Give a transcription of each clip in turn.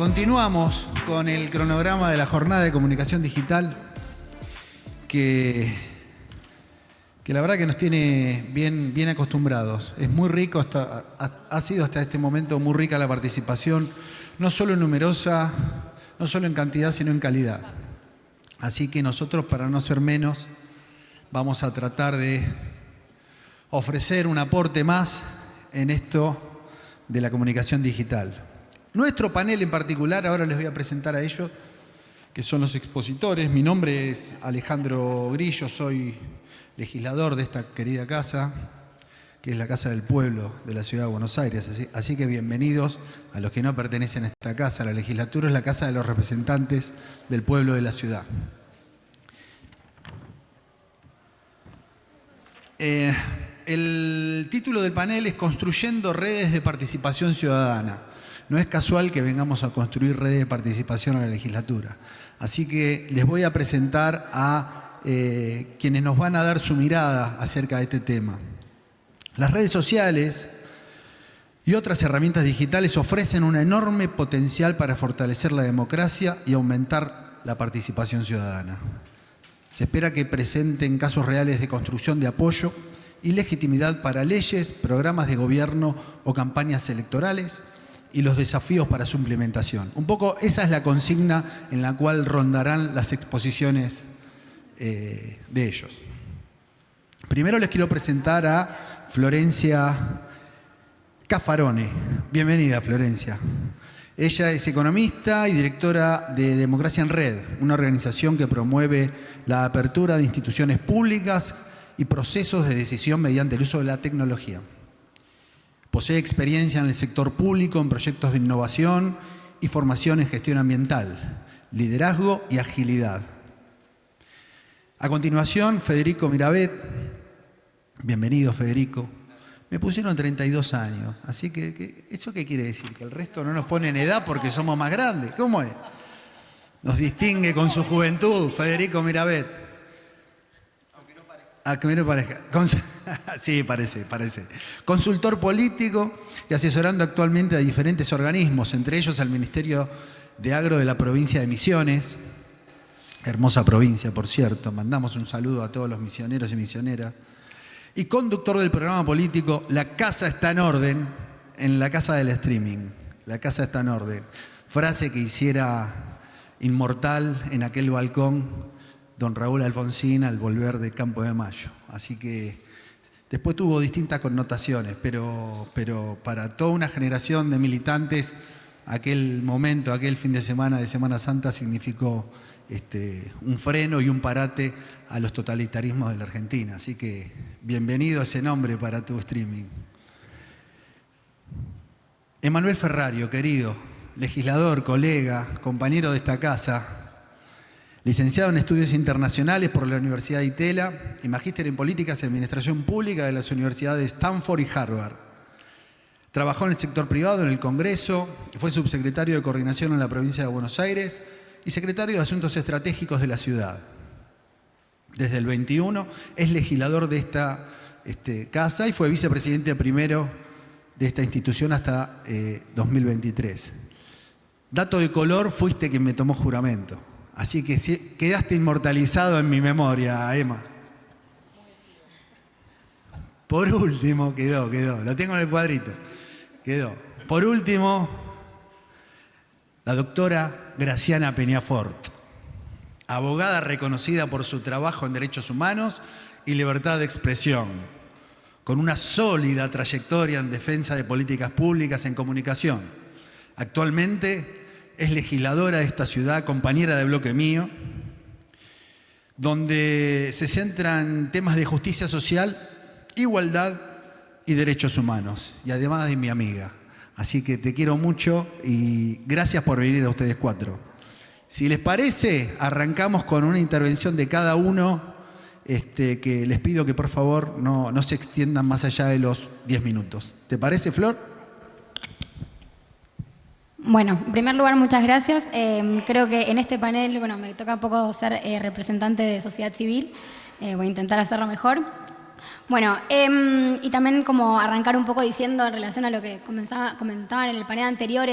Continuamos con el cronograma de la jornada de comunicación digital que la verdad que nos tiene bien acostumbrados. Es muy rico, ha sido hasta este momento muy rica la participación, no solo numerosa, no solo en cantidad, sino en calidad. Así que nosotros, para no ser menos, vamos a tratar de ofrecer un aporte más en esto de la comunicación digital. Nuestro panel en particular, ahora les voy a presentar a ellos, que son los expositores. Mi nombre es Alejandro Grillo, soy legislador de esta querida casa, que es la Casa del Pueblo de la Ciudad de Buenos Aires. Así que bienvenidos a los que no pertenecen a esta casa. La legislatura es la casa de los representantes del pueblo de la ciudad. El título del panel es Construyendo redes de participación ciudadana. No es casual que vengamos a construir redes de participación a la legislatura. Así que les voy a presentar a quienes nos van a dar su mirada acerca de este tema. Las redes sociales y otras herramientas digitales ofrecen un enorme potencial para fortalecer la democracia y aumentar la participación ciudadana. Se espera que presenten casos reales de construcción de apoyo y legitimidad para leyes, programas de gobierno o campañas electorales y los desafíos para su implementación. Un poco esa es la consigna en la cual rondarán las exposiciones de ellos. Primero les quiero presentar a Florencia Caffarone. Bienvenida, Florencia. Ella es economista y directora de Democracia en Red, una organización que promueve la apertura de instituciones públicas y procesos de decisión mediante el uso de la tecnología. Posee experiencia en el sector público, en proyectos de innovación y formación en gestión ambiental, liderazgo y agilidad. A continuación, Federico Mirabet. Bienvenido, Federico. Me pusieron 32 años, así que ¿eso qué quiere decir? ¿Que el resto no nos pone en edad porque somos más grandes? ¿Cómo es? Nos distingue con su juventud, Federico Mirabet. Aunque no parezca. Sí, parece. Consultor político y asesorando actualmente a diferentes organismos, entre ellos al Ministerio de Agro de la provincia de Misiones. Hermosa provincia, por cierto. Mandamos un saludo a todos los misioneros y misioneras. Y conductor del programa político La Casa está en orden, en la casa del streaming. La Casa está en orden. Frase que hiciera inmortal en aquel balcón don Raúl Alfonsín al volver de Campo de Mayo. Así que después tuvo distintas connotaciones, pero para toda una generación de militantes, aquel momento, aquel fin de Semana Santa significó un freno y un parate a los totalitarismos de la Argentina. Así que bienvenido a ese nombre para tu streaming. Emanuel Ferrario, querido, legislador, colega, compañero de esta casa, licenciado en Estudios Internacionales por la Universidad de Itela y magíster en Políticas y Administración Pública de las Universidades de Stanford y Harvard. Trabajó en el sector privado, en el Congreso, fue subsecretario de Coordinación en la provincia de Buenos Aires y secretario de Asuntos Estratégicos de la ciudad. Desde el 21 es legislador de esta casa y fue vicepresidente primero de esta institución hasta 2023. Dato de color, fuiste quien me tomó juramento. Así que quedaste inmortalizado en mi memoria, Emma. Por último, quedó. Lo tengo en el cuadrito. Quedó. Por último, la doctora Graciana Peñafort, abogada reconocida por su trabajo en derechos humanos y libertad de expresión, con una sólida trayectoria en defensa de políticas públicas en comunicación. Actualmente es legisladora de esta ciudad, compañera de bloque mío, donde se centra en temas de justicia social, igualdad y derechos humanos, y además de mi amiga. Así que te quiero mucho y gracias por venir a ustedes cuatro. Si les parece, arrancamos con una intervención de cada uno, que les pido que por favor no se extiendan más allá de los 10 minutos. ¿Te parece, Flor? Bueno, en primer lugar, muchas gracias. Creo que en este panel, me toca un poco ser representante de sociedad civil. Voy a intentar hacerlo mejor. Bueno, y también como arrancar un poco diciendo en relación a lo que comentaban en el panel anterior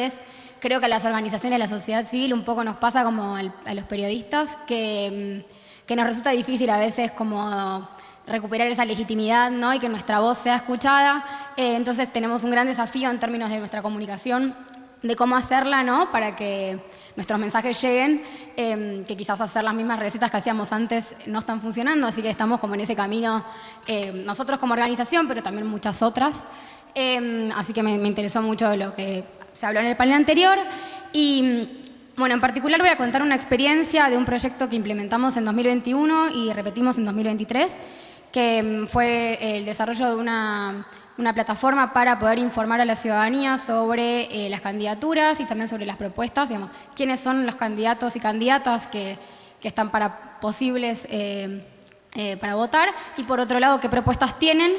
creo que a las organizaciones de la sociedad civil un poco nos pasa como a los periodistas que nos resulta difícil a veces como recuperar esa legitimidad, ¿no? Y que nuestra voz sea escuchada. Entonces tenemos un gran desafío en términos de nuestra comunicación, de cómo hacerla, ¿no? Para que nuestros mensajes lleguen, que quizás hacer las mismas recetas que hacíamos antes no están funcionando, así que estamos como en ese camino nosotros como organización, pero también muchas otras. Así que me interesó mucho lo que se habló en el panel anterior. Y bueno, en particular voy a contar una experiencia de un proyecto que implementamos en 2021 y repetimos en 2023, que fue el desarrollo de una plataforma para poder informar a la ciudadanía sobre las candidaturas y también sobre las propuestas, digamos, quiénes son los candidatos y candidatas que están para posibles para votar, y por otro lado, qué propuestas tienen,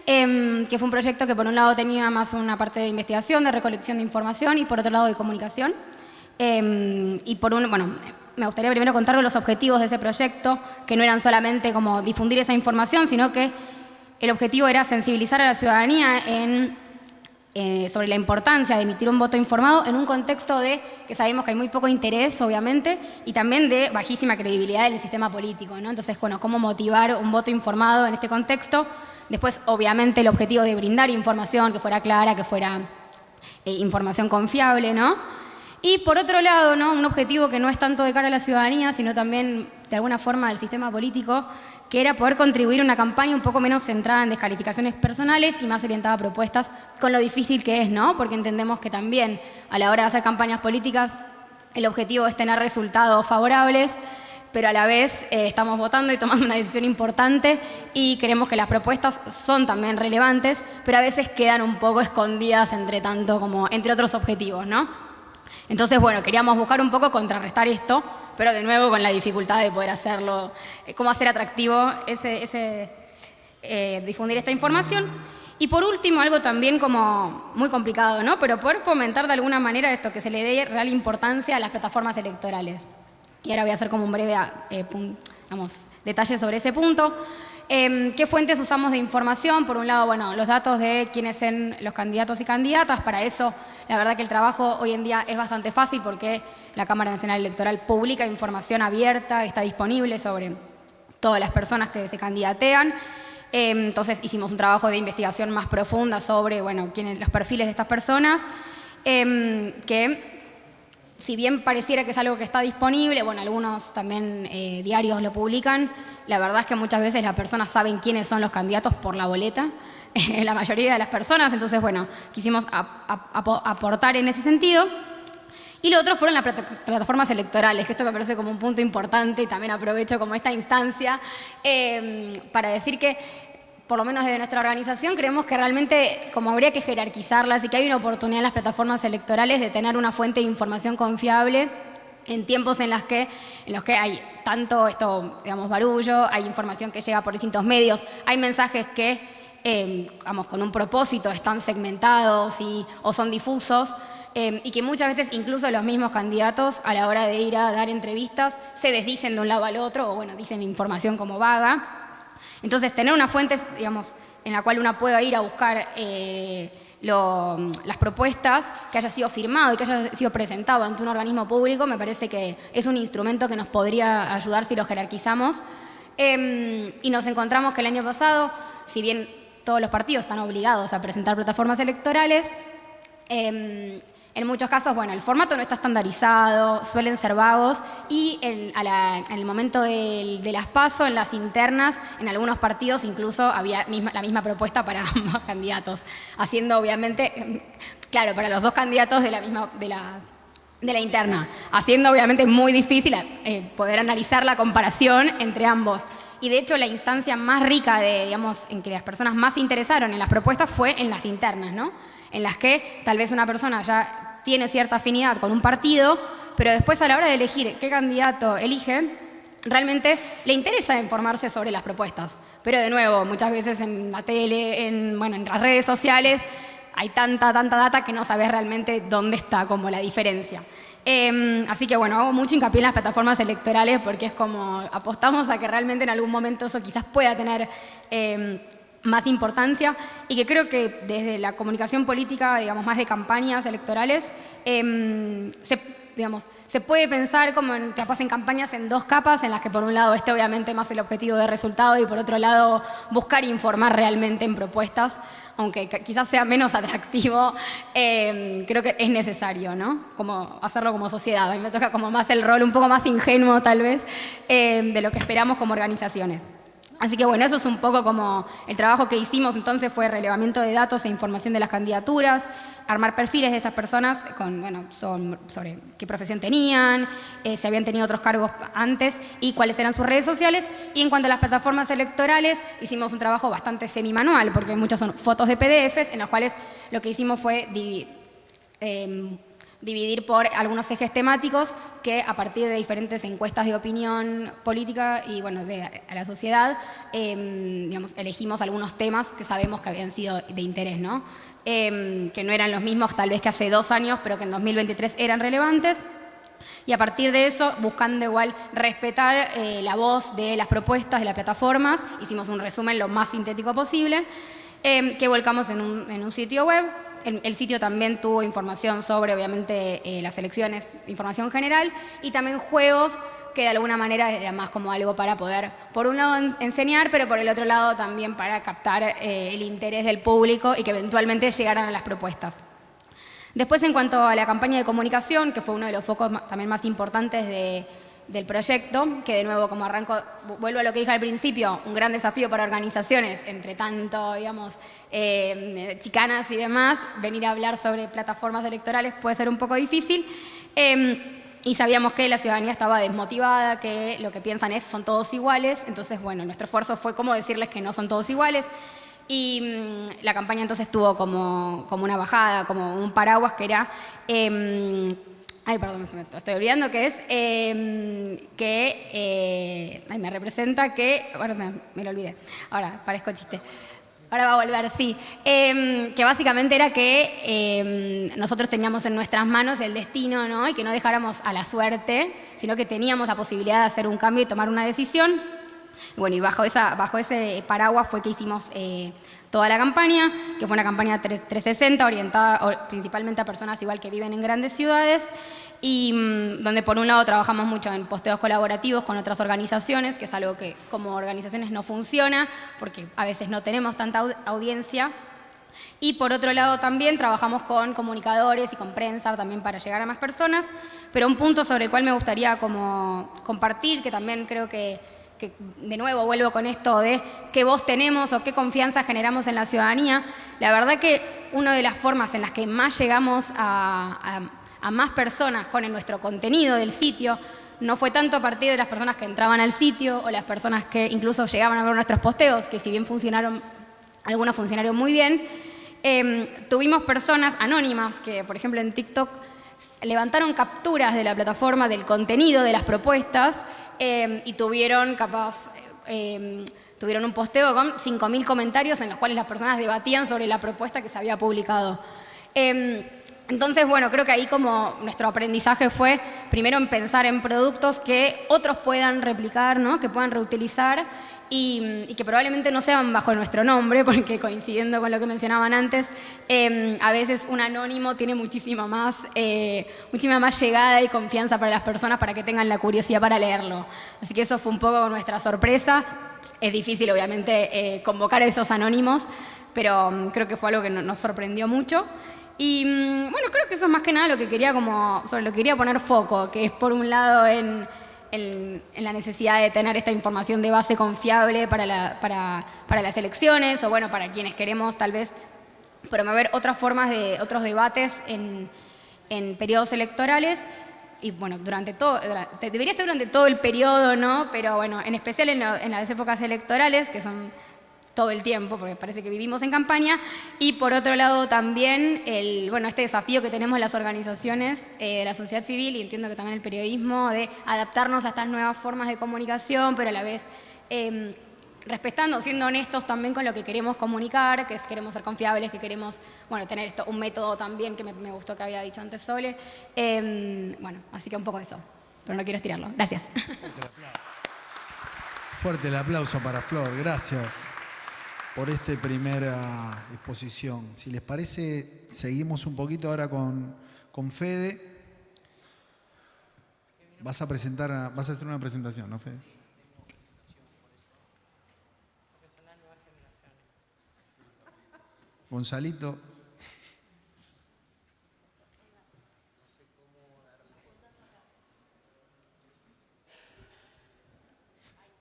que fue un proyecto que por un lado tenía más una parte de investigación, de recolección de información, y por otro lado de comunicación. Bueno, me gustaría primero contar los objetivos de ese proyecto, que no eran solamente como difundir esa información, sino que el objetivo era sensibilizar a la ciudadanía sobre la importancia de emitir un voto informado en un contexto de que sabemos que hay muy poco interés, obviamente, y también de bajísima credibilidad del sistema político, ¿no? Entonces, bueno, cómo motivar un voto informado en este contexto. Después, obviamente, el objetivo de brindar información que fuera clara, que fuera información confiable, ¿no? Y por otro lado, ¿no? Un objetivo que no es tanto de cara a la ciudadanía, sino también de alguna forma al sistema político, que era poder contribuir a una campaña un poco menos centrada en descalificaciones personales y más orientada a propuestas, con lo difícil que es, ¿no? Porque entendemos que también a la hora de hacer campañas políticas el objetivo es tener resultados favorables, pero a la vez estamos votando y tomando una decisión importante y queremos que las propuestas son también relevantes, pero a veces quedan un poco escondidas entre otros objetivos, ¿no? Entonces, bueno, queríamos buscar un poco contrarrestar esto, pero de nuevo con la dificultad de poder hacerlo, cómo hacer atractivo difundir esta información. Y por último, algo también como muy complicado, ¿no? Pero poder fomentar de alguna manera esto, que se le dé real importancia a las plataformas electorales. Y ahora voy a hacer como un breve detalle sobre ese punto. ¿Qué fuentes usamos de información? Por un lado, bueno, los datos de quiénes son los candidatos y candidatas. Para eso, la verdad que el trabajo hoy en día es bastante fácil porque la Cámara Nacional Electoral publica información abierta, está disponible sobre todas las personas que se candidatean. Entonces hicimos un trabajo de investigación más profunda sobre, bueno, los perfiles de estas personas, que si bien pareciera que es algo que está disponible, bueno, algunos también diarios lo publican, la verdad es que muchas veces las personas saben quiénes son los candidatos por la boleta, la mayoría de las personas, entonces, bueno, quisimos aportar en ese sentido. Y lo otro fueron las plataformas electorales, que esto me parece como un punto importante y también aprovecho como esta instancia para decir que, por lo menos desde nuestra organización, creemos que realmente como habría que jerarquizarlas y que hay una oportunidad en las plataformas electorales de tener una fuente de información confiable en tiempos en los que hay tanto barullo, hay información que llega por distintos medios, hay mensajes que, con un propósito están segmentados o son difusos, y que muchas veces incluso los mismos candidatos a la hora de ir a dar entrevistas se desdicen de un lado al otro o bueno, dicen información como vaga. Entonces tener una fuente, en la cual uno pueda ir a buscar las propuestas, que haya sido firmado y que haya sido presentado ante un organismo público, me parece que es un instrumento que nos podría ayudar si lo jerarquizamos. Y nos encontramos que el año pasado, si bien todos los partidos están obligados a presentar plataformas electorales, en muchos casos, bueno, el formato no está estandarizado, suelen ser vagos y en el momento de las PASO, en las internas, en algunos partidos incluso había la misma propuesta para ambos candidatos, haciendo obviamente, claro, para los dos candidatos de la interna, haciendo obviamente muy difícil poder analizar la comparación entre ambos. Y de hecho la instancia más rica en que las personas más se interesaron en las propuestas fue en las internas, ¿no? En las que tal vez una persona ya tiene cierta afinidad con un partido, pero después a la hora de elegir qué candidato elige, realmente le interesa informarse sobre las propuestas. Pero de nuevo, muchas veces en la tele, en las redes sociales, hay tanta data que no sabes realmente dónde está como la diferencia. Así que bueno, hago mucho hincapié en las plataformas electorales porque es como apostamos a que realmente en algún momento eso quizás pueda tener más importancia y que creo que desde la comunicación política, digamos, más de campañas electorales, se puede pensar como capaz en campañas en dos capas, en las que por un lado obviamente más el objetivo de resultado y por otro lado buscar informar realmente en propuestas, aunque quizás sea menos atractivo, creo que es necesario, ¿no? Como hacerlo como sociedad. A mí me toca como más el rol un poco más ingenuo tal vez de lo que esperamos como organizaciones. Así que bueno, eso es un poco como el trabajo que hicimos entonces fue relevamiento de datos e información de las candidaturas, armar perfiles de estas personas sobre qué profesión tenían, si habían tenido otros cargos antes y cuáles eran sus redes sociales. Y en cuanto a las plataformas electorales, hicimos un trabajo bastante semi-manual, porque muchas son fotos de PDFs en las cuales lo que hicimos fue dividir por algunos ejes temáticos que a partir de diferentes encuestas de opinión política y a la sociedad, elegimos algunos temas que sabemos que habían sido de interés, ¿no? Que no eran los mismos tal vez que hace 2 años, pero que en 2023 eran relevantes. Y a partir de eso, buscando igual respetar la voz de las propuestas de las plataformas, hicimos un resumen lo más sintético posible, que volcamos en un sitio web. El sitio también tuvo información sobre, obviamente, las elecciones, información general, y también juegos que de alguna manera era más como algo para poder, por un lado, enseñar, pero por el otro lado también para captar el interés del público y que eventualmente llegaran a las propuestas. Después, en cuanto a la campaña de comunicación, que fue uno de los focos también más importantes del proyecto, que de nuevo, como arranco, vuelvo a lo que dije al principio, un gran desafío para organizaciones, entre tanto, chicanas y demás, venir a hablar sobre plataformas electorales puede ser un poco difícil. Y sabíamos que la ciudadanía estaba desmotivada, que lo que piensan son todos iguales. Entonces, nuestro esfuerzo fue cómo decirles que no son todos iguales. Y la campaña entonces tuvo como una bajada, como un paraguas que era... perdón, me estoy olvidando, que es me representa que... Bueno, me lo olvidé. Ahora, parezco chiste. Ahora va a volver, sí. Que básicamente era que nosotros teníamos en nuestras manos el destino, ¿no? Y que no dejáramos a la suerte, sino que teníamos la posibilidad de hacer un cambio y tomar una decisión. Y bajo ese paraguas fue que hicimos toda la campaña, que fue una campaña 360 orientada principalmente a personas igual que viven en grandes ciudades y donde por un lado trabajamos mucho en posteos colaborativos con otras organizaciones, que es algo que como organizaciones no funciona porque a veces no tenemos tanta audiencia. Y por otro lado también trabajamos con comunicadores y con prensa también para llegar a más personas, pero un punto sobre el cual me gustaría como compartir, que también creo que de nuevo vuelvo con esto de qué voz tenemos o qué confianza generamos en la ciudadanía. La verdad que una de las formas en las que más llegamos a más personas con nuestro contenido del sitio no fue tanto a partir de las personas que entraban al sitio o las personas que incluso llegaban a ver nuestros posteos, que si bien algunos funcionaron muy bien, tuvimos personas anónimas que, por ejemplo, en TikTok levantaron capturas de la plataforma del contenido de las propuestas y tuvieron un posteo con 5.000 comentarios en los cuales las personas debatían sobre la propuesta que se había publicado. Entonces, creo que ahí como nuestro aprendizaje fue primero en pensar en productos que otros puedan replicar, ¿no? Que puedan reutilizar y que probablemente no sean bajo nuestro nombre, porque coincidiendo con lo que mencionaban antes, a veces un anónimo tiene muchísima más llegada y confianza para las personas para que tengan la curiosidad para leerlo. Así que eso fue un poco nuestra sorpresa. Es difícil, obviamente, convocar a esos anónimos, pero creo que fue algo que nos sorprendió mucho. Y creo que eso es más que nada sobre lo que quería poner foco, que es por un lado en la necesidad de tener esta información de base confiable para las elecciones o para quienes queremos tal vez promover otras formas de otros debates en periodos electorales y debería ser durante todo el periodo, ¿no? Pero en especial en las épocas electorales, que son todo el tiempo, porque parece que vivimos en campaña, y por otro lado también este desafío que tenemos las organizaciones de la sociedad civil, y entiendo que también el periodismo, de adaptarnos a estas nuevas formas de comunicación, pero a la vez respetando, siendo honestos también con lo que queremos comunicar, que queremos ser confiables, que queremos tener un método también que me gustó que había dicho antes Sole. Así que un poco eso, pero no quiero estirarlo. Gracias. Fuerte el aplauso para Flor, gracias. por esta primera exposición. Si les parece, seguimos un poquito ahora con Fede. Vas a hacer una presentación, ¿no, Fede? Gonzalito.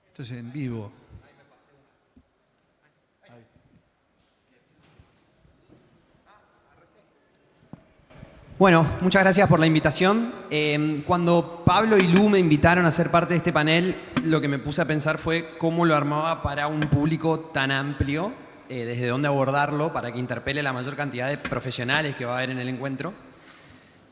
Esto es en vivo. Bueno, muchas gracias por la invitación. Cuando Pablo y Lu me invitaron a ser parte de este panel, lo que me puse a pensar fue cómo lo armaba para un público tan amplio, desde dónde abordarlo para que interpele la mayor cantidad de profesionales que va a haber en el encuentro.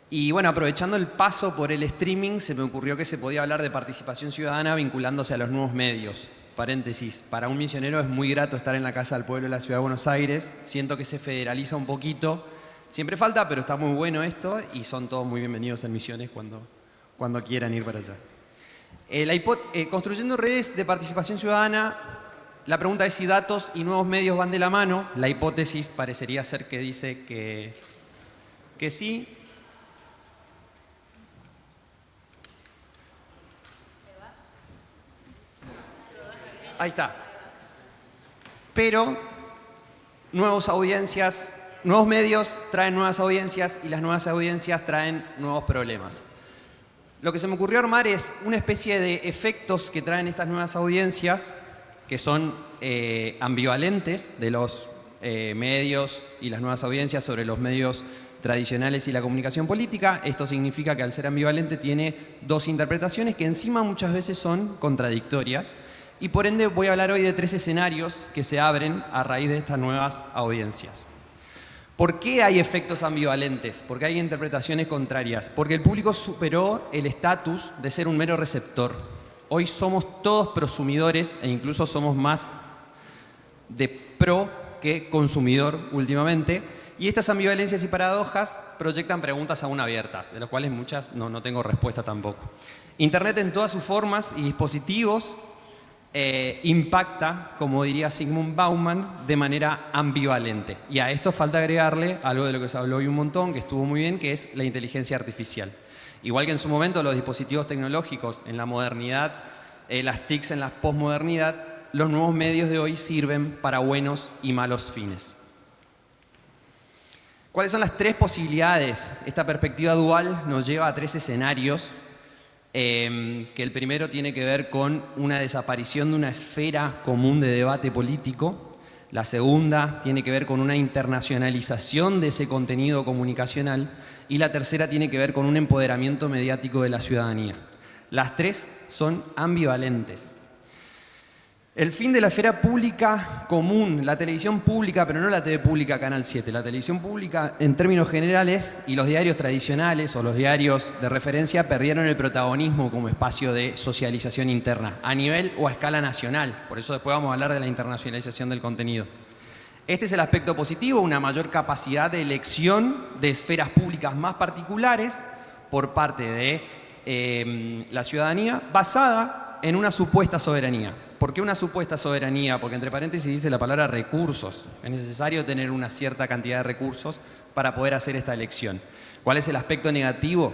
Y bueno, aprovechando el paso por el streaming, se me ocurrió que se podía hablar de participación ciudadana vinculándose a los nuevos medios. Paréntesis, para un misionero es muy grato estar en la Casa del Pueblo de la Ciudad de Buenos Aires. Siento que se federaliza un poquito. Siempre falta, pero está muy bueno esto y son todos muy bienvenidos en Misiones cuando quieran ir para allá. Construyendo redes de participación ciudadana, la pregunta es si datos y nuevos medios van de la mano. La hipótesis parecería ser que dice que sí. Ahí está. Pero nuevos medios traen nuevas audiencias y las nuevas audiencias traen nuevos problemas. Lo que se me ocurrió armar es una especie de efectos que traen estas nuevas audiencias, que son ambivalentes de los medios y las nuevas audiencias sobre los medios tradicionales y la comunicación política. Esto significa que al ser ambivalente tiene dos interpretaciones que encima muchas veces son contradictorias. Y por ende voy a hablar hoy de 3 escenarios que se abren a raíz de estas nuevas audiencias. ¿Por qué hay efectos ambivalentes? ¿Por qué hay interpretaciones contrarias? Porque el público superó el estatus de ser un mero receptor. Hoy somos todos prosumidores e incluso somos más de pro que consumidor últimamente. Y estas ambivalencias y paradojas proyectan preguntas aún abiertas, de las cuales muchas no tengo respuesta tampoco. Internet en todas sus formas y dispositivos impacta, como diría Zygmunt Bauman, de manera ambivalente. Y a esto falta agregarle algo de lo que se habló hoy un montón, que estuvo muy bien, que es la inteligencia artificial. Igual que en su momento los dispositivos tecnológicos en la modernidad, las TICs en la posmodernidad, los nuevos medios de hoy sirven para buenos y malos fines. ¿Cuáles son las 3 posibilidades? Esta perspectiva dual nos lleva a 3 escenarios. Que el primero tiene que ver con una desaparición de una esfera común de debate político. La segunda tiene que ver con una internacionalización de ese contenido comunicacional. Y la tercera tiene que ver con un empoderamiento mediático de la ciudadanía. Las 3 son ambivalentes. El fin de la esfera pública común, la televisión pública, pero no la TV pública Canal 7, la televisión pública en términos generales y los diarios tradicionales o los diarios de referencia perdieron el protagonismo como espacio de socialización interna, a nivel o a escala nacional. Por eso después vamos a hablar de la internacionalización del contenido. Este es el aspecto positivo, una mayor capacidad de elección de esferas públicas más particulares por parte de la ciudadanía basada en una supuesta soberanía. ¿Por qué una supuesta soberanía? Porque entre paréntesis dice la palabra recursos. Es necesario tener una cierta cantidad de recursos para poder hacer esta elección. ¿Cuál es el aspecto negativo?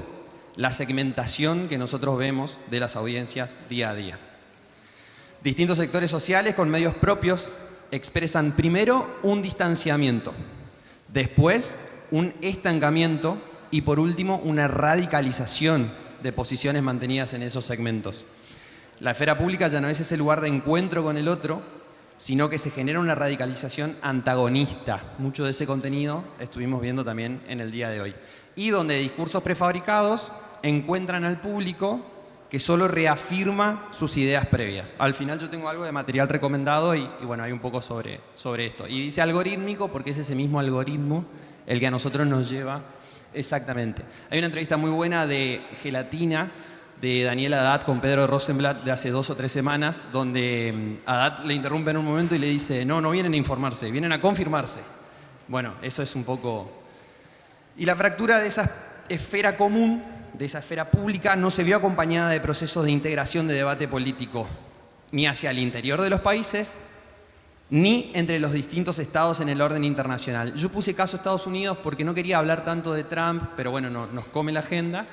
La segmentación que nosotros vemos de las audiencias día a día. Distintos sectores sociales con medios propios expresan primero un distanciamiento, después un estancamiento y por último una radicalización de posiciones mantenidas en esos segmentos. La esfera pública ya no es ese lugar de encuentro con el otro, sino que se genera una radicalización antagonista. Mucho de ese contenido estuvimos viendo también en el día de hoy. Y donde discursos prefabricados encuentran al público que solo reafirma sus ideas previas. Al final yo tengo algo de material recomendado y bueno, hay un poco sobre esto. Y dice algorítmico porque es ese mismo algoritmo el que a nosotros nos lleva exactamente. Hay una entrevista muy buena de Gelatina, de Daniel Haddad con Pedro Rosenblatt de hace 2 o 3 semanas, donde Haddad le interrumpe en un momento y le dice, no vienen a informarse, vienen a confirmarse. Bueno, eso es un poco... Y la fractura de esa esfera común, de esa esfera pública, no se vio acompañada de procesos de integración de debate político, ni hacia el interior de los países, ni entre los distintos estados en el orden internacional. Yo puse caso Estados Unidos porque no quería hablar tanto de Trump, pero bueno, nos come la agenda.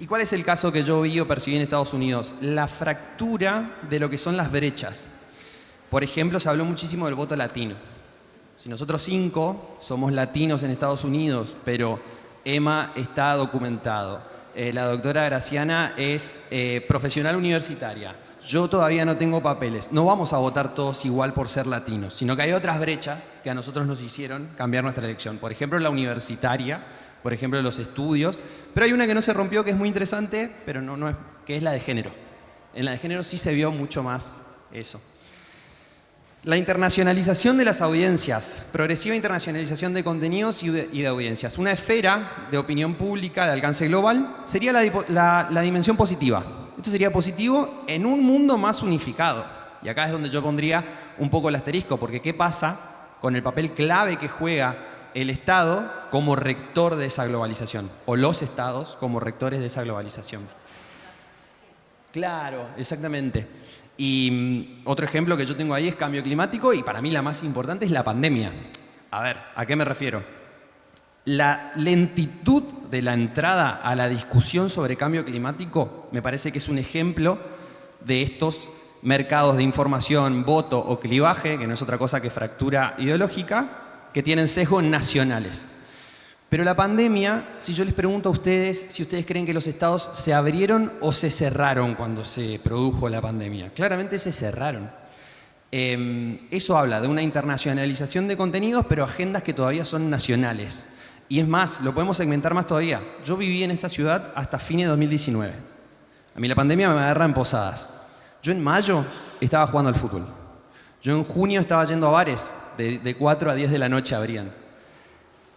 ¿Y cuál es el caso que yo vi o percibí en Estados Unidos? La fractura de lo que son las brechas. Por ejemplo, se habló muchísimo del voto latino. Si nosotros 5 somos latinos en Estados Unidos, pero Emma está documentado, la doctora Graciana es profesional universitaria, yo todavía no tengo papeles, no vamos a votar todos igual por ser latinos, sino que hay otras brechas que a nosotros nos hicieron cambiar nuestra elección. Por ejemplo, la universitaria, por ejemplo, los estudios, pero hay una que no se rompió que es muy interesante, pero no es, que es la de género. En la de género sí se vio mucho más eso. La internacionalización de las audiencias, progresiva internacionalización de contenidos y de audiencias. Una esfera de opinión pública de alcance global sería la dimensión positiva. Esto sería positivo en un mundo más unificado. Y acá es donde yo pondría un poco el asterisco, porque ¿qué pasa con el papel clave que juega el Estado como rector de esa globalización? O los Estados como rectores de esa globalización. Claro, exactamente. Y otro ejemplo que yo tengo ahí es cambio climático, y para mí la más importante es la pandemia. A ver, ¿a qué me refiero? La lentitud de la entrada a la discusión sobre cambio climático me parece que es un ejemplo de estos mercados de información, voto o clivaje, que no es otra cosa que fractura ideológica, que tienen sesgos nacionales. Pero la pandemia, si yo les pregunto a ustedes si ustedes creen que los estados se abrieron o se cerraron cuando se produjo la pandemia, claramente se cerraron. Eso habla de una internacionalización de contenidos, pero agendas que todavía son nacionales. Y es más, lo podemos segmentar más todavía. Yo viví en esta ciudad hasta fines de 2019. A mí la pandemia me agarra en Posadas. Yo en mayo estaba jugando al fútbol. Yo en junio estaba yendo a bares, de 4 a 10 de la noche abrían.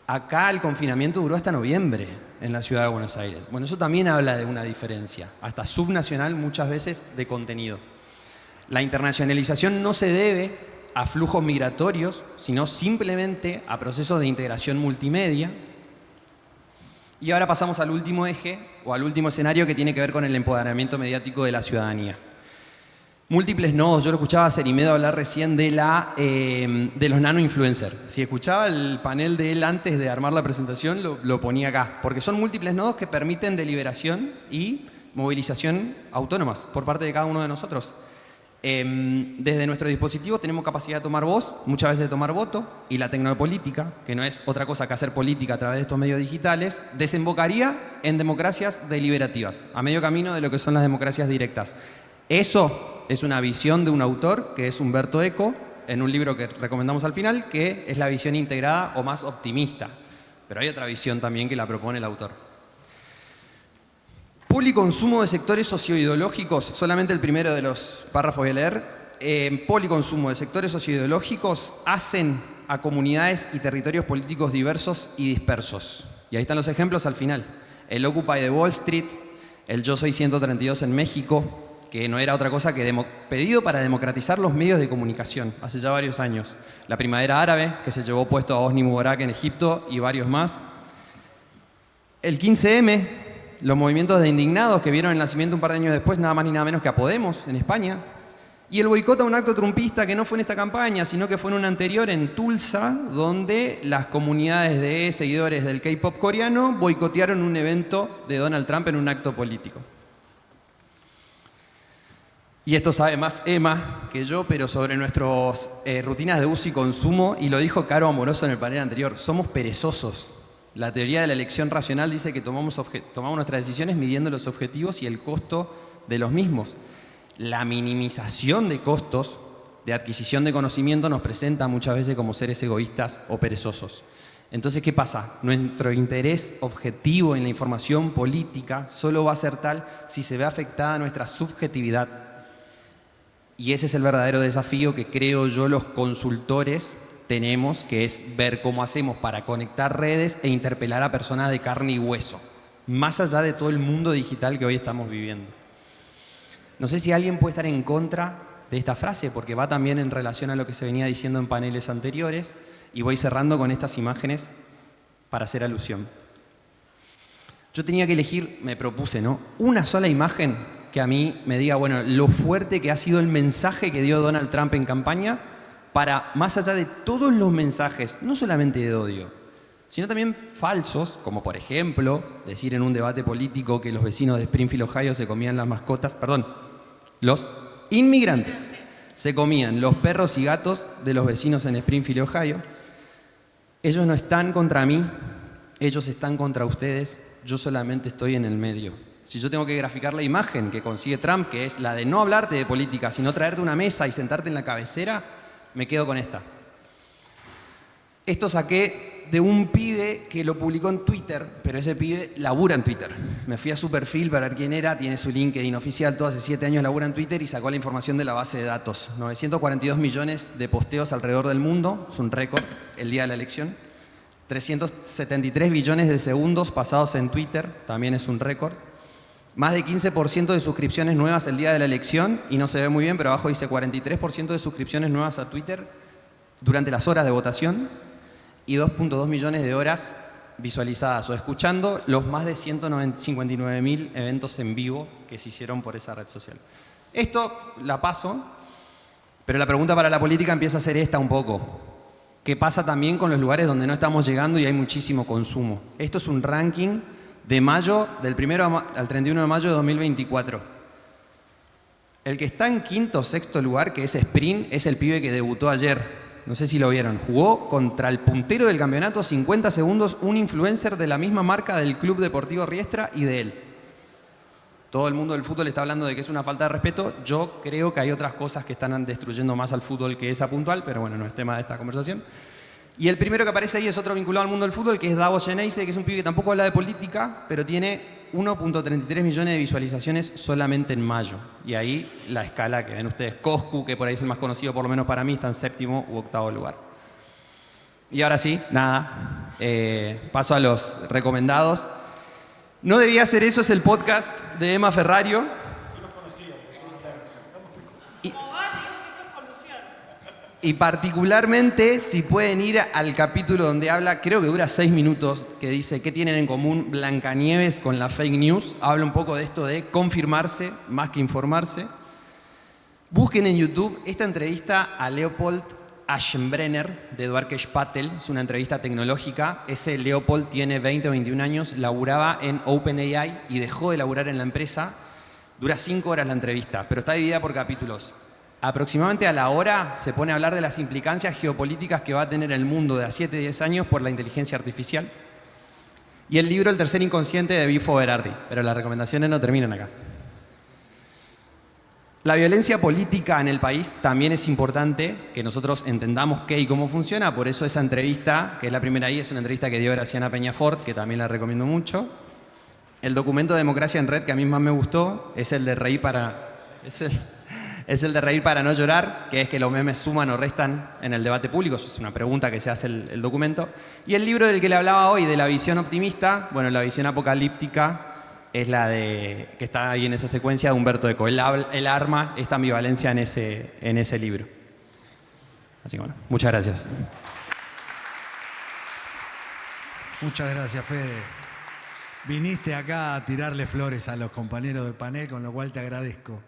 Acá el confinamiento duró hasta noviembre en la ciudad de Buenos Aires. Bueno, eso también habla de una diferencia, hasta subnacional muchas veces, de contenido. La internacionalización no se debe a flujos migratorios, sino simplemente a procesos de integración multimedia. Y ahora pasamos al último eje, o al último escenario, que tiene que ver con el empoderamiento mediático de la ciudadanía. Múltiples nodos. Yo lo escuchaba a Cerimedo hablar recién de los nano-influencers. Si escuchaba el panel de él antes de armar la presentación, lo ponía acá. Porque son múltiples nodos que permiten deliberación y movilización autónomas por parte de cada uno de nosotros. Desde nuestro dispositivo tenemos capacidad de tomar voz, muchas veces de tomar voto, y la tecnopolítica, que no es otra cosa que hacer política a través de estos medios digitales, desembocaría en democracias deliberativas, a medio camino de lo que son las democracias directas. Eso es una visión de un autor, que es Umberto Eco, en un libro que recomendamos al final, que es la visión integrada o más optimista. Pero hay otra visión también que la propone el autor. Policonsumo de sectores socioideológicos, solamente el primero de los párrafos voy a leer. Policonsumo de sectores socioideológicos hacen a comunidades y territorios políticos diversos y dispersos. Y ahí están los ejemplos al final. El Occupy de Wall Street, el Yo Soy 132 en México, que no era otra cosa que pedido para democratizar los medios de comunicación, hace ya varios años. La primavera árabe, que se llevó puesto a Hosni Mubarak en Egipto, y varios más. El 15M, los movimientos de indignados que vieron el nacimiento un par de años después, nada más ni nada menos que a Podemos, en España. Y el boicot a un acto trumpista que no fue en esta campaña, sino que fue en una anterior en Tulsa, donde las comunidades de seguidores del K-pop coreano boicotearon un evento de Donald Trump en un acto político. Y esto sabe más Emma que yo, pero sobre nuestras rutinas de uso y consumo, y lo dijo Caro Amoroso en el panel anterior, somos perezosos. La teoría de la elección racional dice que tomamos nuestras decisiones midiendo los objetivos y el costo de los mismos. La minimización de costos de adquisición de conocimiento nos presenta muchas veces como seres egoístas o perezosos. Entonces, ¿qué pasa? Nuestro interés objetivo en la información política solo va a ser tal si se ve afectada nuestra subjetividad. Y ese es el verdadero desafío que creo yo los consultores tenemos, que es ver cómo hacemos para conectar redes e interpelar a personas de carne y hueso, más allá de todo el mundo digital que hoy estamos viviendo. No sé si alguien puede estar en contra de esta frase, porque va también en relación a lo que se venía diciendo en paneles anteriores, y voy cerrando con estas imágenes para hacer alusión. Yo tenía que elegir, me propuse, ¿no?, una sola imagen que a mí me diga, bueno, lo fuerte que ha sido el mensaje que dio Donald Trump en campaña para, más allá de todos los mensajes, no solamente de odio, sino también falsos, como por ejemplo, decir en un debate político que los vecinos de Springfield, Ohio, se comían las mascotas, perdón, los inmigrantes se comían los perros y gatos de los vecinos en Springfield, Ohio. Ellos no están contra mí, ellos están contra ustedes, yo solamente estoy en el medio. Si yo tengo que graficar la imagen que consigue Trump, que es la de no hablarte de política, sino traerte una mesa y sentarte en la cabecera, me quedo con esta. Esto saqué de un pibe que lo publicó en Twitter, pero ese pibe labura en Twitter. Me fui a su perfil para ver quién era, tiene su LinkedIn oficial, todo hace 7 años labura en Twitter y sacó la información de la base de datos. 942 millones de posteos alrededor del mundo, es un récord el día de la elección. 373 billones de segundos pasados en Twitter, también es un récord. Más de 15% de suscripciones nuevas el día de la elección, y no se ve muy bien, pero abajo dice 43% de suscripciones nuevas a Twitter durante las horas de votación y 2.2 millones de horas visualizadas o escuchando los más de 159.000 eventos en vivo que se hicieron por esa red social. Esto la paso, pero la pregunta para la política empieza a ser esta un poco. ¿Qué pasa también con los lugares donde no estamos llegando y hay muchísimo consumo? Esto es un ranking de mayo, del 1 al 31 de mayo de 2024. El que está en quinto o sexto lugar, que es Sprint, es el pibe que debutó ayer. No sé si lo vieron. Jugó contra el puntero del campeonato 50 segundos, un influencer de la misma marca del Club Deportivo Riestra y de él. Todo el mundo del fútbol está hablando de que es una falta de respeto. Yo creo que hay otras cosas que están destruyendo más al fútbol que esa puntual, pero bueno, no es tema de esta conversación. Y el primero que aparece ahí es otro vinculado al mundo del fútbol, que es Davos Geneise, que es un pibe que tampoco habla de política, pero tiene 1.33 millones de visualizaciones solamente en mayo. Y ahí la escala que ven ustedes, Coscu, que por ahí es el más conocido, por lo menos para mí, está en séptimo u octavo lugar. Y ahora sí, nada, paso a los recomendados. No debía hacer eso, es el podcast de Emma Ferrario. Y particularmente, si pueden ir al capítulo donde habla, creo que dura 6 minutos, que dice ¿qué tienen en común Blancanieves con la fake news? Habla un poco de esto de confirmarse más que informarse. Busquen en YouTube esta entrevista a Leopold Aschenbrenner de Dwarkesh Patel, es una entrevista tecnológica. Ese Leopold tiene 20 o 21 años, laburaba en OpenAI y dejó de laburar en la empresa. Dura 5 horas la entrevista, pero está dividida por capítulos. Aproximadamente a la hora se pone a hablar de las implicancias geopolíticas que va a tener el mundo de a 7 a 10 años por la inteligencia artificial. Y el libro El tercer inconsciente de Bifo Berardi, pero las recomendaciones no terminan acá. La violencia política en el país también es importante que nosotros entendamos qué y cómo funciona, por eso esa entrevista, que es la primera ahí, es una entrevista que dio Graciana Peñafort, que también la recomiendo mucho. El documento Democracia en Red, que a mí más me gustó, es el de reír para... Es el de reír para no llorar, que es que los memes suman o restan en el debate público. Eso es una pregunta que se hace el documento. Y el libro del que le hablaba hoy, de la visión optimista, bueno, la visión apocalíptica es la de que está ahí en esa secuencia de Humberto Eco. Él arma esta ambivalencia en ese libro. Así que bueno, muchas gracias. Muchas gracias, Fede. Viniste acá a tirarle flores a los compañeros del panel, con lo cual te agradezco.